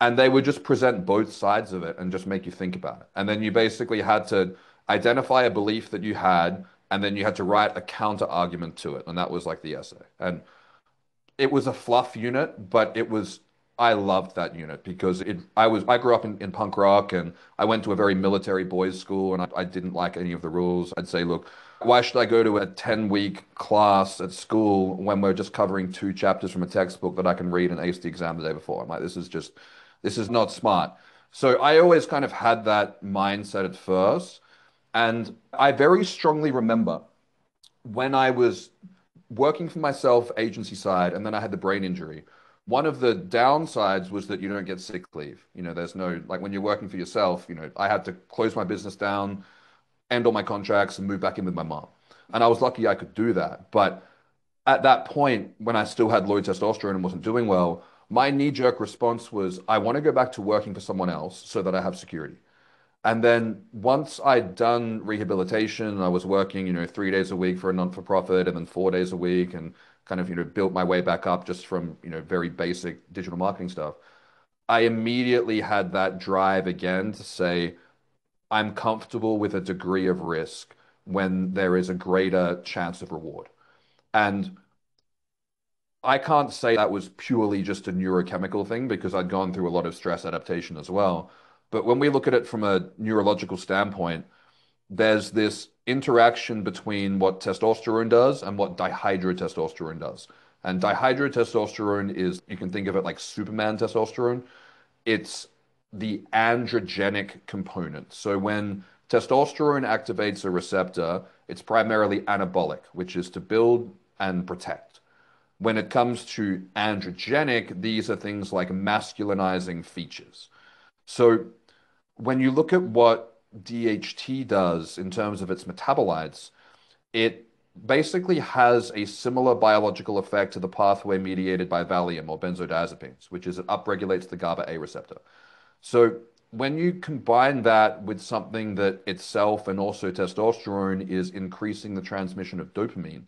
S2: And they would just present both sides of it and just make you think about it. And then you basically had to identify a belief that you had, and then you had to write a counter argument to it. And that was like the essay. And it was a fluff unit, but it was I loved that unit because I grew up in punk rock and I went to a very military boys' school and I didn't like any of the rules. I'd say, look, why should I go to a 10-week class at school when we're just covering two chapters from a textbook that I can read and ace the exam the day before? I'm like, this is not smart. So I always kind of had that mindset at first. And I very strongly remember when I was working for myself, agency side, and then I had the brain injury. One of the downsides was that you don't get sick leave. There's no, like when you're working for yourself, I had to close my business down, end all my contracts, and move back in with my mom. And I was lucky I could do that. But at that point, when I still had low testosterone and wasn't doing well, my knee-jerk response was, I want to go back to working for someone else so that I have security. And then once I'd done rehabilitation, I was working, 3 days a week for a non-for-profit and then 4 days a week and kind of, built my way back up just from, very basic digital marketing stuff. I immediately had that drive again to say, I'm comfortable with a degree of risk when there is a greater chance of reward. And I can't say that was purely just a neurochemical thing because I'd gone through a lot of stress adaptation as well. But when we look at it from a neurological standpoint, there's this interaction between what testosterone does and what dihydrotestosterone does. And dihydrotestosterone is, you can think of it like Superman testosterone. It's the androgenic component. So when testosterone activates a receptor, it's primarily anabolic, which is to build and protect. When it comes to androgenic, these are things like masculinizing features. So when you look at what DHT does in terms of its metabolites, it basically has a similar biological effect to the pathway mediated by Valium or benzodiazepines, which is it upregulates the GABA A receptor. So when you combine that with something that itself and also testosterone is increasing the transmission of dopamine,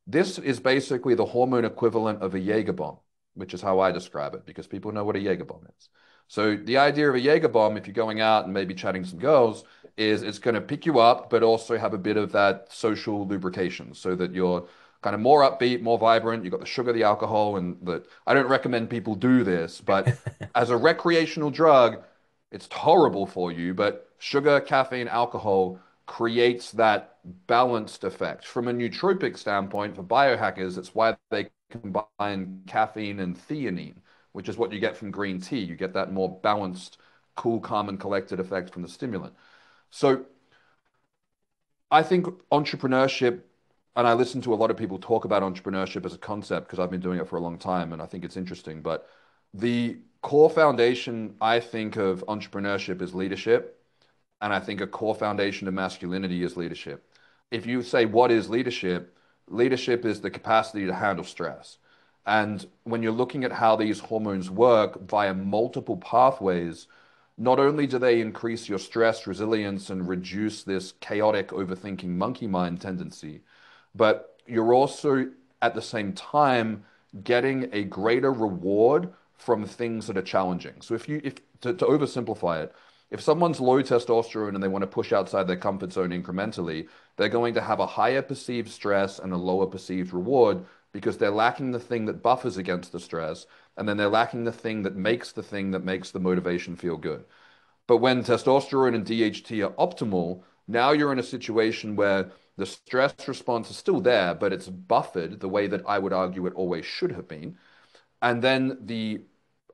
S2: this is basically the hormone equivalent of a Jaeger bomb, which is how I describe it, because people know what a Jaeger bomb is. So the idea of a Jaeger bomb, if you're going out and maybe chatting to some girls, is it's going to pick you up, but also have a bit of that social lubrication so that you're kind of more upbeat, more vibrant. You've got the sugar, the alcohol, and that I don't recommend people do this, but as a recreational drug, it's horrible for you, but sugar, caffeine, alcohol creates that balanced effect. From a nootropic standpoint, for biohackers, it's why they combine caffeine and theanine, which is what you get from green tea. You get that more balanced, cool, calm, and collected effect from the stimulant. So I think entrepreneurship, and I listen to a lot of people talk about entrepreneurship as a concept because I've been doing it for a long time and I think it's interesting. But the core foundation, I think, of entrepreneurship is leadership. And I think a core foundation of masculinity is leadership. If you say, what is leadership? Leadership is the capacity to handle stress. And when you're looking at how these hormones work via multiple pathways, not only do they increase your stress resilience and reduce this chaotic overthinking monkey mind tendency, but you're also at the same time getting a greater reward from things that are challenging. So if to oversimplify it, if someone's low testosterone and they want to push outside their comfort zone incrementally, they're going to have a higher perceived stress and a lower perceived reward because they're lacking the thing that buffers against the stress, and then they're lacking the thing that makes the motivation feel good. But when testosterone and DHT are optimal, now you're in a situation where the stress response is still there, but it's buffered the way that I would argue it always should have been. And then the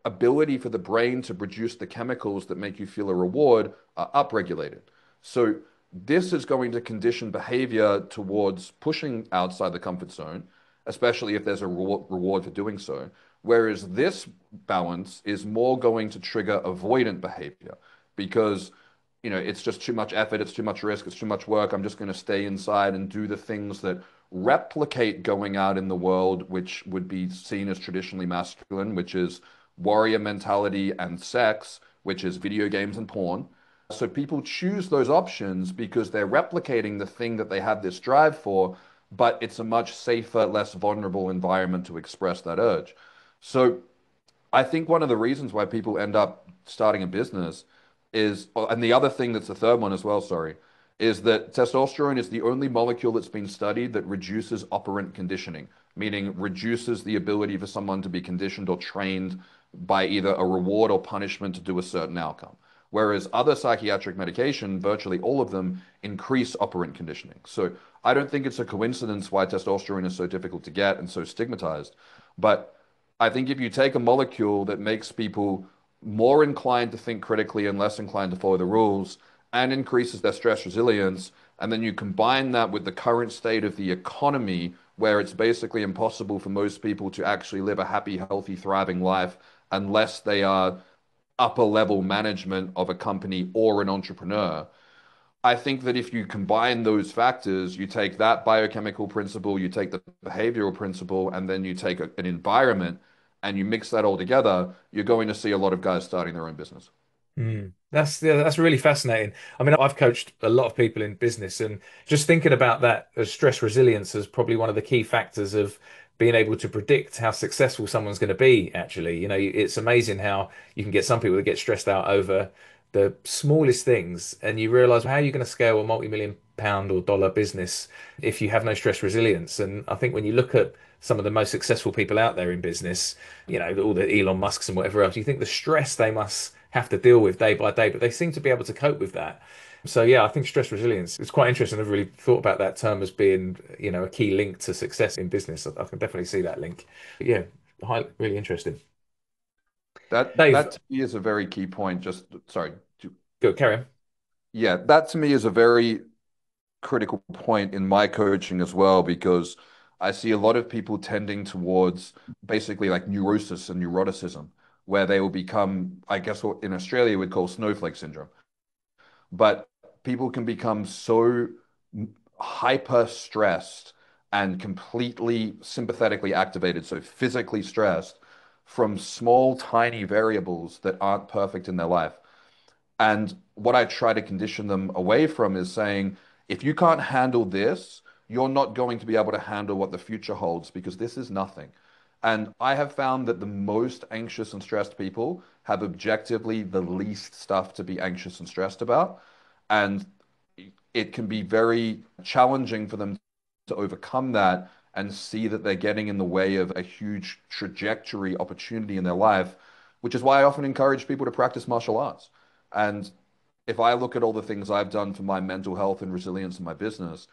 S2: ability for the brain to produce the chemicals that make you feel a reward are upregulated. So this is going to condition behavior towards pushing outside the comfort zone, especially if there's a reward for doing so. Whereas this balance is more going to trigger avoidant behavior because it's just too much effort, it's too much risk, it's too much work. I'm just going to stay inside and do the things that replicate going out in the world, which would be seen as traditionally masculine, which is warrior mentality and sex, which is video games and porn. So people choose those options because they're replicating the thing that they have this drive for, but it's a much safer, less vulnerable environment to express that urge. So I think one of the reasons why people end up starting a business is, and the other thing that's the third one as well, sorry, is that testosterone is the only molecule that's been studied that reduces operant conditioning, meaning reduces the ability for someone to be conditioned or trained by either a reward or punishment to do a certain outcome. Whereas other psychiatric medication, virtually all of them, increase operant conditioning. So I don't think it's a coincidence why testosterone is so difficult to get and so stigmatized. But I think if you take a molecule that makes people more inclined to think critically and less inclined to follow the rules and increases their stress resilience, and then you combine that with the current state of the economy, where it's basically impossible for most people to actually live a happy, healthy, thriving life unless they are upper level management of a company or an entrepreneur. I think that if you combine those factors, you take that biochemical principle, you take the behavioral principle, and then you take an environment and you mix that all together, you're going to see a lot of guys starting their own business.
S1: Mm. That's yeah, that's really fascinating. I mean, I've coached a lot of people in business, and just thinking about that as stress resilience is probably one of the key factors of being able to predict how successful someone's going to be. Actually, it's amazing how you can get some people that get stressed out over the smallest things, and you realize how you're going to scale a multi-million pound or dollar business if you have no stress resilience. And I think when you look at some of the most successful people out there in business, all the Elon Musks and whatever else, you think the stress they must have to deal with day by day, but they seem to be able to cope with that. So yeah, I think stress resilience is quite interesting. I've really thought about that term as being, a key link to success in business. I can definitely see that link. But yeah, really interesting. Dave,
S2: That to me is a very key point. Just sorry.
S1: go carry on.
S2: Yeah, that to me is a very critical point in my coaching as well, because I see a lot of people tending towards basically like neurosis and neuroticism, where they will become, I guess, what in Australia we'd call snowflake syndrome. But people can become so hyper stressed and completely sympathetically activated, so physically stressed from small, tiny variables that aren't perfect in their life. And what I try to condition them away from is saying, if you can't handle this, you're not going to be able to handle what the future holds because this is nothing. And I have found that the most anxious and stressed people have objectively the least stuff to be anxious and stressed about. And it can be very challenging for them to overcome that and see that they're getting in the way of a huge trajectory opportunity in their life, which is why I often encourage people to practice martial arts. And if I look at all the things I've done for my mental health and resilience in my business,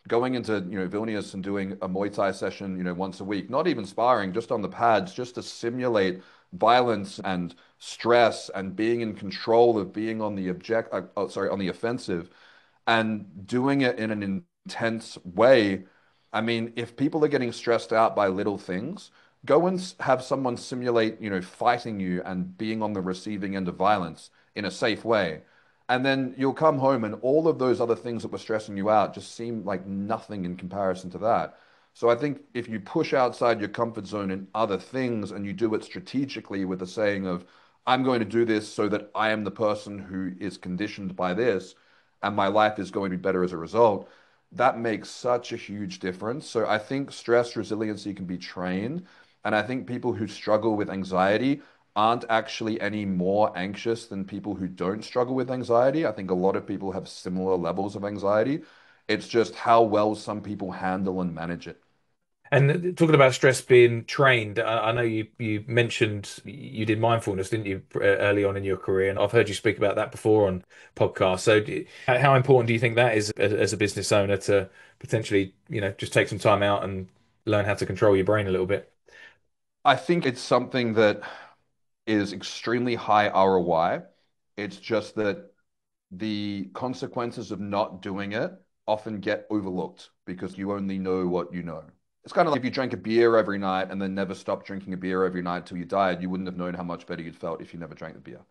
S2: going into, Vilnius and doing a Muay Thai session, once a week, not even sparring, just on the pads, just to simulate violence and stress and being in control of being on the on the offensive and doing it in an intense way. I mean, if people are getting stressed out by little things, go and have someone simulate, fighting you and being on the receiving end of violence in a safe way. And then you'll come home and all of those other things that were stressing you out just seem like nothing in comparison to that. So I think if you push outside your comfort zone in other things and you do it strategically with the saying of, I'm going to do this so that I am the person who is conditioned by this and my life is going to be better as a result, that makes such a huge difference. So I think stress resiliency can be trained. And I think people who struggle with anxiety aren't actually any more anxious than people who don't struggle with anxiety. I think a lot of people have similar levels of anxiety. It's just how well some people handle and manage it.
S1: And talking about stress being trained, I know you mentioned you did mindfulness, didn't you, early on in your career? And I've heard you speak about that before on podcasts. So, how important do you think that is as a business owner to potentially, just take some time out and learn how to control your brain a little bit?
S2: I think it's something that is extremely high ROI. It's just that the consequences of not doing it often get overlooked because you only know what you know. It's kind of like if you drank a beer every night and then never stopped drinking a beer every night till you died, you wouldn't have known how much better you'd felt if you never drank the beer.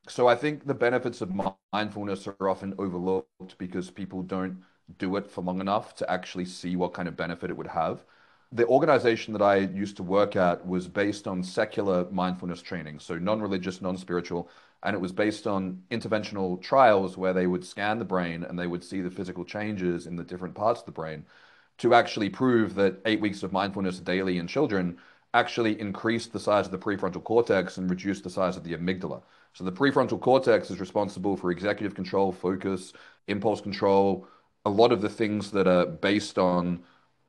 S2: So I think the benefits of mindfulness are often overlooked because people don't do it for long enough to actually see what kind of benefit it would have. The organization that I used to work at was based on secular mindfulness training, so non-religious, non-spiritual, and it was based on interventional trials where they would scan the brain and they would see the physical changes in the different parts of the brain to actually prove that 8 weeks of mindfulness daily in children actually increased the size of the prefrontal cortex and reduced the size of the amygdala. So the prefrontal cortex is responsible for executive control, focus, impulse control, a lot of the things that are based on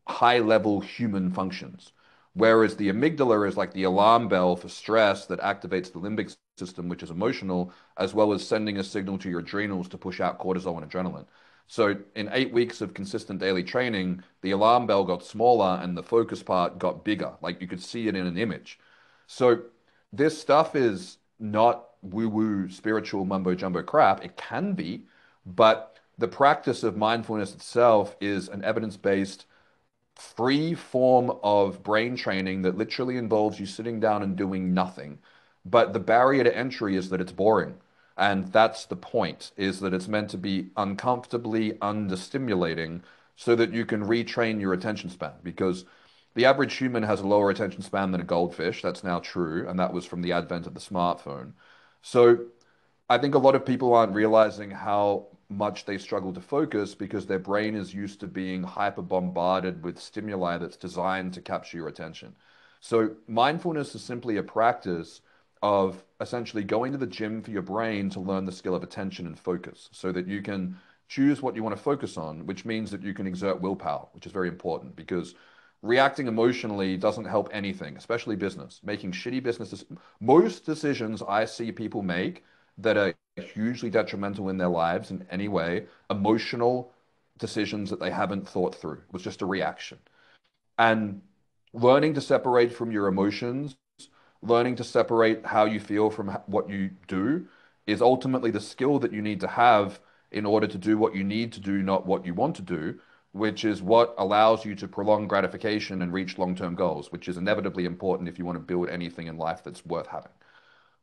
S2: high level human functions. Whereas the amygdala is like the alarm bell for stress that activates the limbic system, which is emotional, as well as sending a signal to your adrenals to push out cortisol and adrenaline. So in 8 weeks of consistent daily training, the alarm bell got smaller and the focus part got bigger. Like you could see it in an image. So this stuff is not woo-woo spiritual mumbo jumbo crap. It can be, but the practice of mindfulness itself is an evidence-based free form of brain training that literally involves you sitting down and doing nothing. But the barrier to entry is that it's boring. And that's the point, is that it's meant to be uncomfortably understimulating so that you can retrain your attention span. Because the average human has a lower attention span than a goldfish. That's now true. And that was from the advent of the smartphone. So I think a lot of people aren't realizing how much they struggle to focus because their brain is used to being hyper bombarded with stimuli that's designed to capture your attention. So, mindfulness is simply a practice of essentially going to the gym for your brain to learn the skill of attention and focus so that you can choose what you want to focus on, which means that you can exert willpower, which is very important because reacting emotionally doesn't help anything, especially business. Making shitty businesses, most decisions I see people make that are hugely detrimental in their lives in any way, emotional decisions that they haven't thought through. It was just a reaction. And learning to separate from your emotions, learning to separate how you feel from what you do is ultimately the skill that you need to have in order to do what you need to do, not what you want to do, which is what allows you to prolong gratification and reach long-term goals, which is inevitably important if you want to build anything in life that's worth having.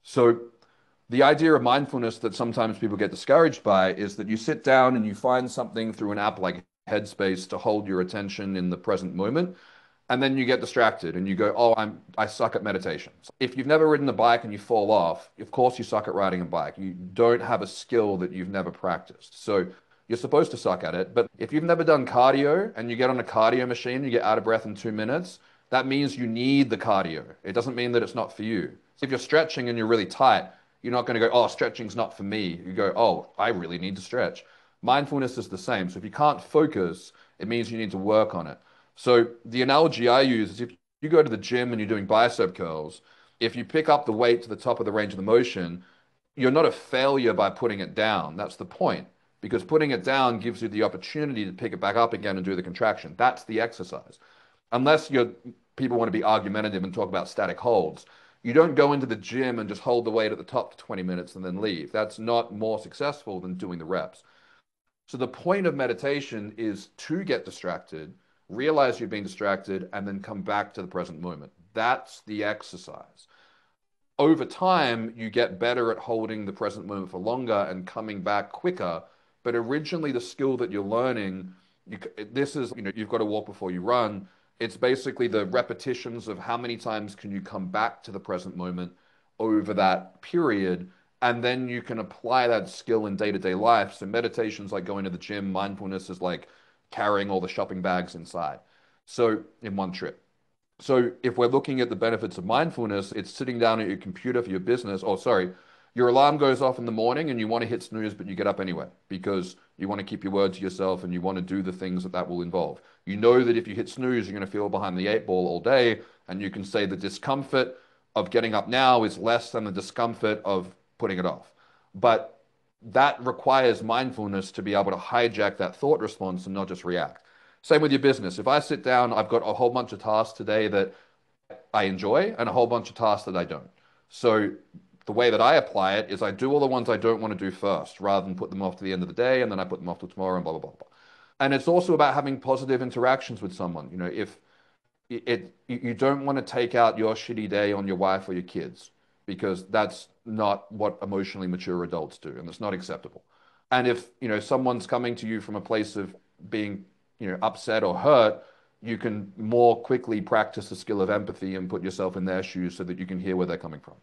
S2: So the idea of mindfulness that sometimes people get discouraged by is that you sit down and you find something through an app like Headspace to hold your attention in the present moment, and then you get distracted and you go, "Oh, I suck at meditation." If you've never ridden a bike and you fall off, of course you suck at riding a bike. You don't have a skill that you've never practiced. So you're supposed to suck at it. But if you've never done cardio and you get on a cardio machine, you get out of breath in 2 minutes, that means you need the cardio. It doesn't mean that it's not for you. So if you're stretching and you're really tight, you're not going to go, "Oh, stretching's not for me." You go, "Oh, I really need to stretch." Mindfulness is the same. So if you can't focus, it means you need to work on it. So the analogy I use is if you go to the gym and you're doing bicep curls, if you pick up the weight to the top of the range of the motion, you're not a failure by putting it down. That's the point. Because putting it down gives you the opportunity to pick it back up again and do the contraction. That's the exercise. Unless people want to be argumentative and talk about static holds. You don't go into the gym and just hold the weight at the top for 20 minutes and then leave. That's not more successful than doing the reps. So the point of meditation is to get distracted, realize you've been distracted, and then come back to the present moment. That's the exercise. Over time, you get better at holding the present moment for longer and coming back quicker. But originally, the skill that you're learning, this is, you've got to walk before you run. It's basically the repetitions of how many times can you come back to the present moment over that period. And then you can apply that skill in day-to-day life. So meditation's like going to the gym. Mindfulness is like carrying all the shopping bags inside. So in one trip. So if we're looking at the benefits of mindfulness, it's sitting down at your computer for your business. Oh, sorry, your alarm goes off in the morning and you want to hit snooze, but you get up anyway because you want to keep your word to yourself and you want to do the things that that will involve. You know that if you hit snooze, you're going to feel behind the 8 ball all day, and you can say the discomfort of getting up now is less than the discomfort of putting it off. But that requires mindfulness to be able to hijack that thought response and not just react. Same with your business. If I sit down, I've got a whole bunch of tasks today that I enjoy and a whole bunch of tasks that I don't. So the way that I apply it is I do all the ones I don't want to do first rather than put them off to the end of the day and then I put them off to tomorrow and blah, blah, blah, blah. And it's also about having positive interactions with someone. If you don't want to take out your shitty day on your wife or your kids because that's not what emotionally mature adults do and it's not acceptable. And if, someone's coming to you from a place of being, upset or hurt, you can more quickly practice the skill of empathy and put yourself in their shoes so that you can hear where they're coming from.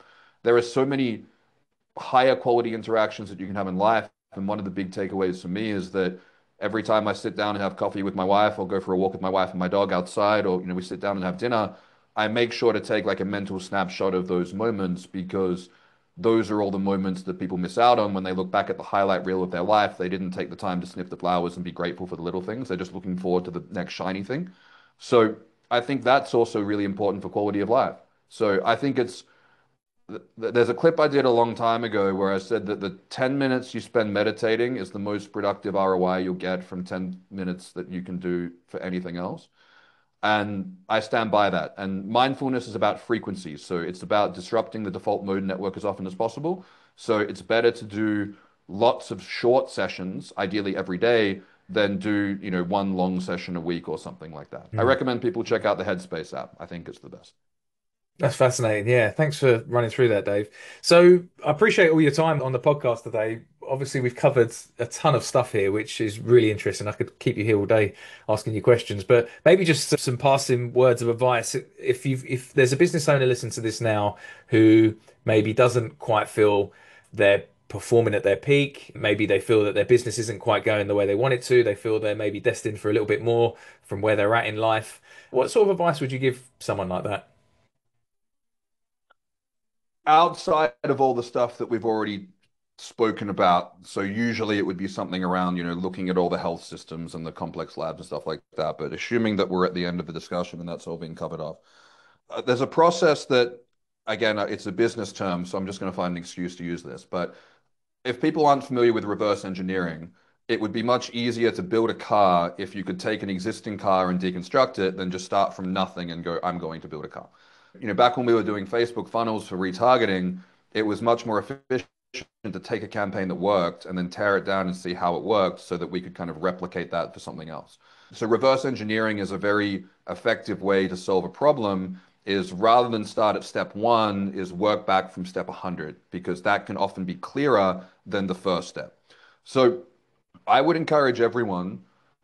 S2: There are so many higher quality interactions that you can have in life. And one of the big takeaways for me is that every time I sit down and have coffee with my wife or go for a walk with my wife and my dog outside, or, we sit down and have dinner, I make sure to take like a mental snapshot of those moments because those are all the moments that people miss out on when they look back at the highlight reel of their life. They didn't take the time to sniff the flowers and be grateful for the little things. They're just looking forward to the next shiny thing. So I think that's also really important for quality of life. So I think there's a clip I did a long time ago where I said that the 10 minutes you spend meditating is the most productive ROI you'll get from 10 minutes that you can do for anything else. And I stand by that. And mindfulness is about frequencies. So it's about disrupting the default mode network as often as possible. So it's better to do lots of short sessions, ideally every day, than do, one long session a week or something like that. I
S1: Mm.
S2: recommend people check out the Headspace app. I think it's the best.
S1: That's fascinating. Yeah, thanks for running through that, Dave. So I appreciate all your time on the podcast today. Obviously, we've covered a ton of stuff here, which is really interesting. I could keep you here all day asking you questions, but maybe just some passing words of advice. If there's a business owner listening to this now who maybe doesn't quite feel they're performing at their peak, maybe they feel that their business isn't quite going the way they want it to, they feel they're maybe destined for a little bit more from where they're at in life. What sort of advice would you give someone like that?
S2: Outside of all the stuff that we've already spoken about, so usually it would be something around, looking at all the health systems and the complex labs and stuff like that. But assuming that we're at the end of the discussion and that's all been covered off, there's a process that, again, it's a business term, so I'm just going to find an excuse to use this. But if people aren't familiar with reverse engineering, it would be much easier to build a car if you could take an existing car and deconstruct it than just start from nothing and go, I'm going to build a car. Back when we were doing Facebook funnels for retargeting, it was much more efficient to take a campaign that worked and then tear it down and see how it worked so that we could kind of replicate that for something else. So reverse engineering is a very effective way to solve a problem is rather than start at step one is work back from step 100 because that can often be clearer than the first step. So I would encourage everyone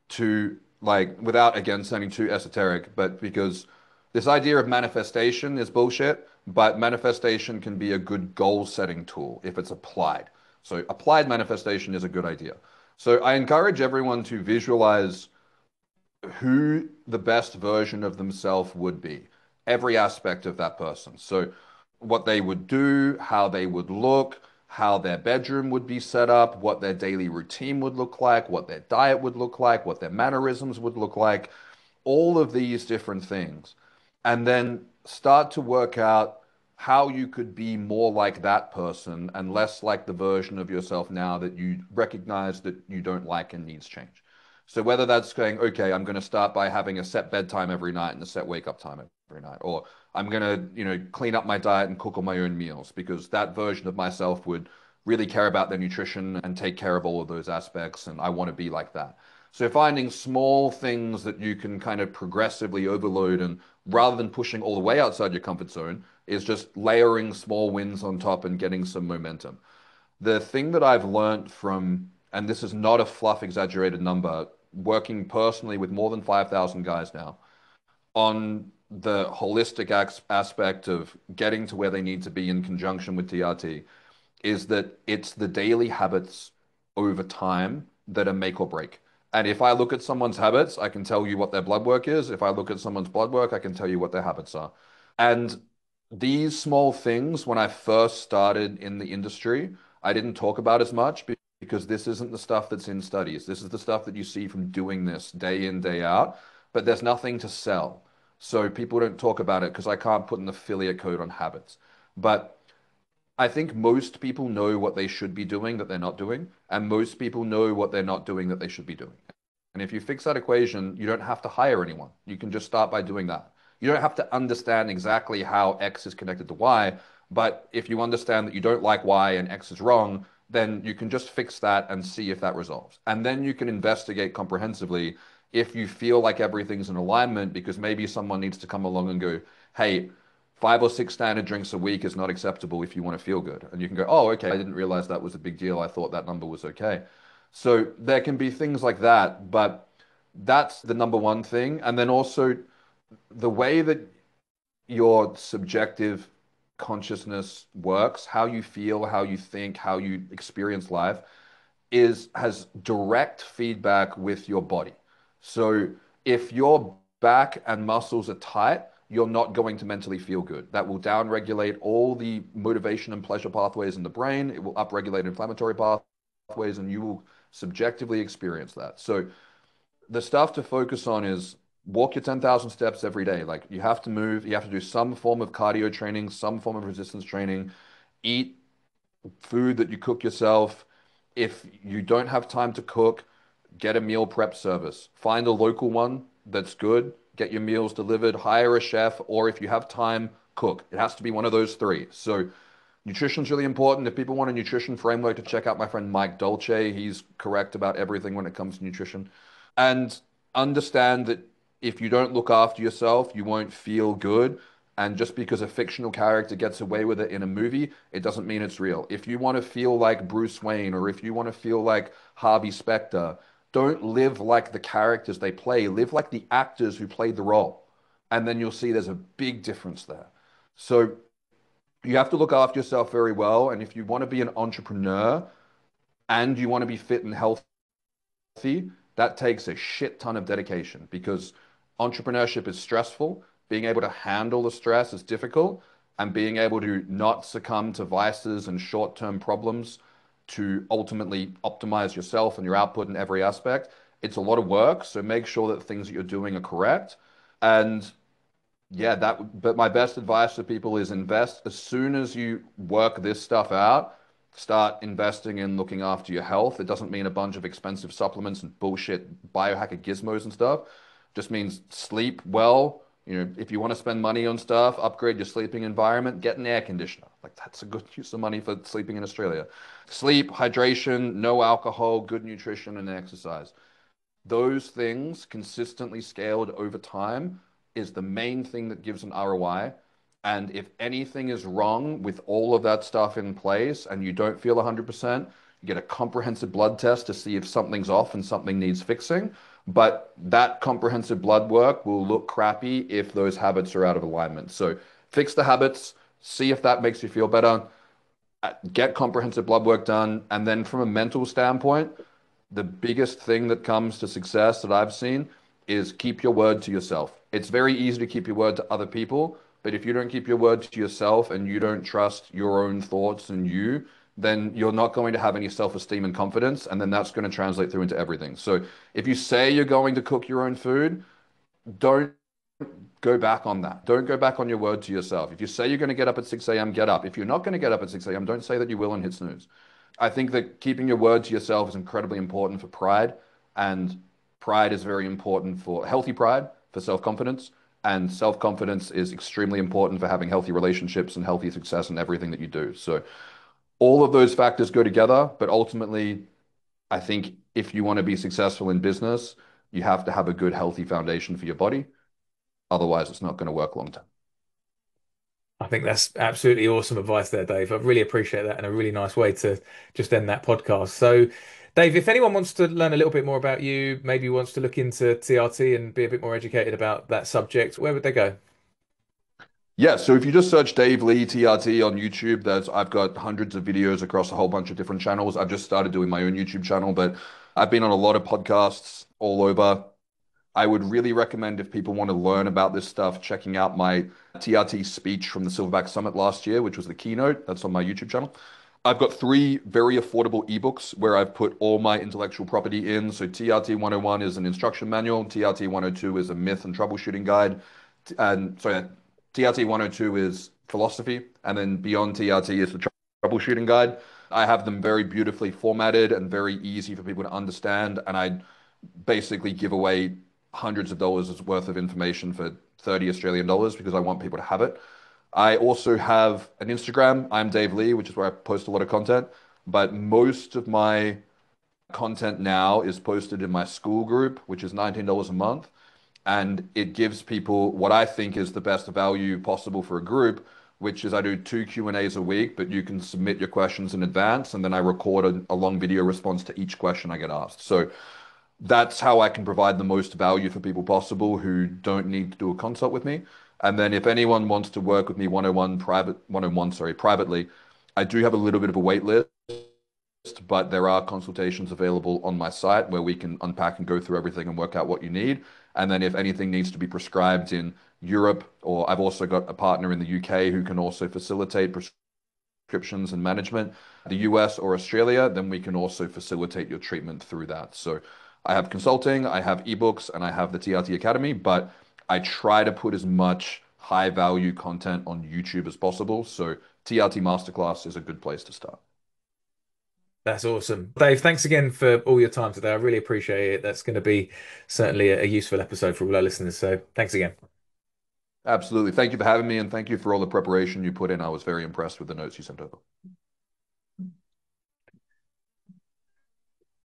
S2: to like, without again sounding too esoteric, but because this idea of manifestation is bullshit, but manifestation can be a good goal setting tool if it's applied. So applied manifestation is a good idea. So I encourage everyone to visualize who the best version of themselves would be, every aspect of that person. So, what they would do, how they would look, how their bedroom would be set up, what their daily routine would look like, what their diet would look like, what their mannerisms would look like, all of these different things. And then start to work out how you could be more like that person and less like the version of yourself now that you recognize that you don't like and needs change. So whether that's going, okay, I'm going to start by having a set bedtime every night and a set wake up time every night, or I'm going to, clean up my diet and cook all my own meals because that version of myself would really care about their nutrition and take care of all of those aspects, and I want to be like that. So finding small things that you can kind of progressively overload and rather than pushing all the way outside your comfort zone is just layering small wins on top and getting some momentum. The thing that I've learned from, and this is not a fluff exaggerated number, working personally with more than 5,000 guys now on the holistic aspect of getting to where they need to be in conjunction with TRT is that it's the daily habits over time that are make or break. And if I look at someone's habits, I can tell you what their blood work is. If I look at someone's blood work, I can tell you what their habits are. And these small things, when I first started in the industry, I didn't talk about as much because this isn't the stuff that's in studies. This is the stuff that you see from doing this day in, day out, but there's nothing to sell. So people don't talk about it because I can't put an affiliate code on habits. But I think most people know what they should be doing that they're not doing, and most people know what they're not doing that they should be doing. And if you fix that equation, you don't have to hire anyone. You can just start by doing that. You don't have to understand exactly how X is connected to Y, but if you understand that you don't like Y and X is wrong, then you can just fix that and see if that resolves. And then you can investigate comprehensively if you feel like everything's in alignment, because maybe someone needs to come along and go, hey, 5 or 6 standard drinks a week is not acceptable if you want to feel good. And you can go, oh, okay, I didn't realize that was a big deal. I thought that number was okay. So there can be things like that, but that's the number one thing. And then also the way that your subjective consciousness works, how you feel, how you think, how you experience life has direct feedback with your body. So if your back and muscles are tight, you're not going to mentally feel good. That will downregulate all the motivation and pleasure pathways in the brain. It will upregulate inflammatory pathways, and you will subjectively experience that. So the stuff to focus on is walk your 10,000 steps every day. Like you have to move, you have to do some form of cardio training, some form of resistance training, eat food that you cook yourself. If you don't have time to cook, get a meal prep service. Find a local one that's good. Get your meals delivered. Hire a chef, or if you have time, cook. It has to be one of those three. So, nutrition's really important. If people want a nutrition framework, to check out my friend Mike Dolce. He's correct about everything when it comes to nutrition. And understand that if you don't look after yourself, you won't feel good. And just because a fictional character gets away with it in a movie, it doesn't mean it's real. If you want to feel like Bruce Wayne or if you want to feel like Harvey Specter, don't live like the characters they play. Live like the actors who played the role. And then you'll see there's a big difference there. So you have to look after yourself very well. And if you want to be an entrepreneur and you want to be fit and healthy, that takes a shit ton of dedication because entrepreneurship is stressful. Being able to handle the stress is difficult, and being able to not succumb to vices and short-term problems to ultimately optimize yourself and your output in every aspect, it's a lot of work. So make sure that things that you're doing are correct. And yeah, but my best advice to people is invest as soon as you work this stuff out, start investing in looking after your health. It doesn't mean a bunch of expensive supplements and bullshit biohacker gizmos and stuff. Just means sleep well. If you want to spend money on stuff, upgrade your sleeping environment, get an air conditioner. Like that's a good use of money for sleeping in Australia. Sleep, hydration, no alcohol, good nutrition, and exercise. Those things consistently scaled over time is the main thing that gives an ROI. And if anything is wrong with all of that stuff in place and you don't feel 100%, you get a comprehensive blood test to see if something's off and something needs fixing. But that comprehensive blood work will look crappy if those habits are out of alignment. So fix the habits, see if that makes you feel better, get comprehensive blood work done. And then from a mental standpoint, the biggest thing that comes to success that I've seen is keep your word to yourself. It's very easy to keep your word to other people, but if you don't keep your word to yourself and you don't trust your own thoughts and you, then you're not going to have any self-esteem and confidence, and then that's going to translate through into everything. So if you say you're going to cook your own food, don't go back on that. Don't go back on your word to yourself. If you say you're going to get up at 6 a.m., get up. If you're not going to get up at 6 a.m., don't say that you will and hit snooze. I think that keeping your word to yourself is incredibly important for pride, and pride is very important for healthy pride, for self-confidence, and self-confidence is extremely important for having healthy relationships and healthy success in everything that you do. So all of those factors go together, but ultimately, I think if you want to be successful in business, you have to have a good, healthy foundation for your body. Otherwise, it's not going to work long term.
S1: I think that's absolutely awesome advice there, Dave. I really appreciate that and a really nice way to just end that podcast. So, Dave, if anyone wants to learn a little bit more about you, maybe wants to look into TRT and be a bit more educated about that subject, where would they go?
S2: Yeah, so if you just search Dave Lee TRT on YouTube, I've got hundreds of videos across a whole bunch of different channels. I've just started doing my own YouTube channel, but I've been on a lot of podcasts all over. I would really recommend if people want to learn about this stuff, checking out my TRT speech from the Silverback Summit last year, which was the keynote. That's on my YouTube channel. I've got three very affordable ebooks where I've put all my intellectual property in. So TRT 101 is an instruction manual, TRT 102 is a myth and troubleshooting guide, and sorry, TRT 102 is philosophy, and then beyond TRT is the troubleshooting guide. I have them very beautifully formatted and very easy for people to understand, and I basically give away hundreds of dollars worth of information for 30 Australian dollars because I want people to have it. I also have an Instagram. I'm Dave Lee, which is where I post a lot of content. But most of my content now is posted in my school group, which is $19 a month. And it gives people what I think is the best value possible for a group, which is I do two Q&As a week, but you can submit your questions in advance, and then I record a long video response to each question I get asked. So that's how I can provide the most value for people possible who don't need to do a consult with me. And then if anyone wants to work with me 101 privately, I do have a little bit of a wait list. but there are consultations available on my site where we can unpack and go through everything and work out what you need. And then if anything needs to be prescribed in Europe, or I've also got a partner in the UK who can also facilitate prescriptions and management, the US or Australia, then we can also facilitate your treatment through that. So I have consulting, I have ebooks, and I have the TRT Academy, but I try to put as much high value content on YouTube as possible. So TRT Masterclass is a good place to start.
S1: That's awesome. Dave, thanks again for all your time today. I really appreciate it. That's going to be certainly a useful episode for all our listeners. So thanks again.
S2: Absolutely. Thank you for having me, and thank you for all the preparation you put in. I was very impressed with the notes you sent over.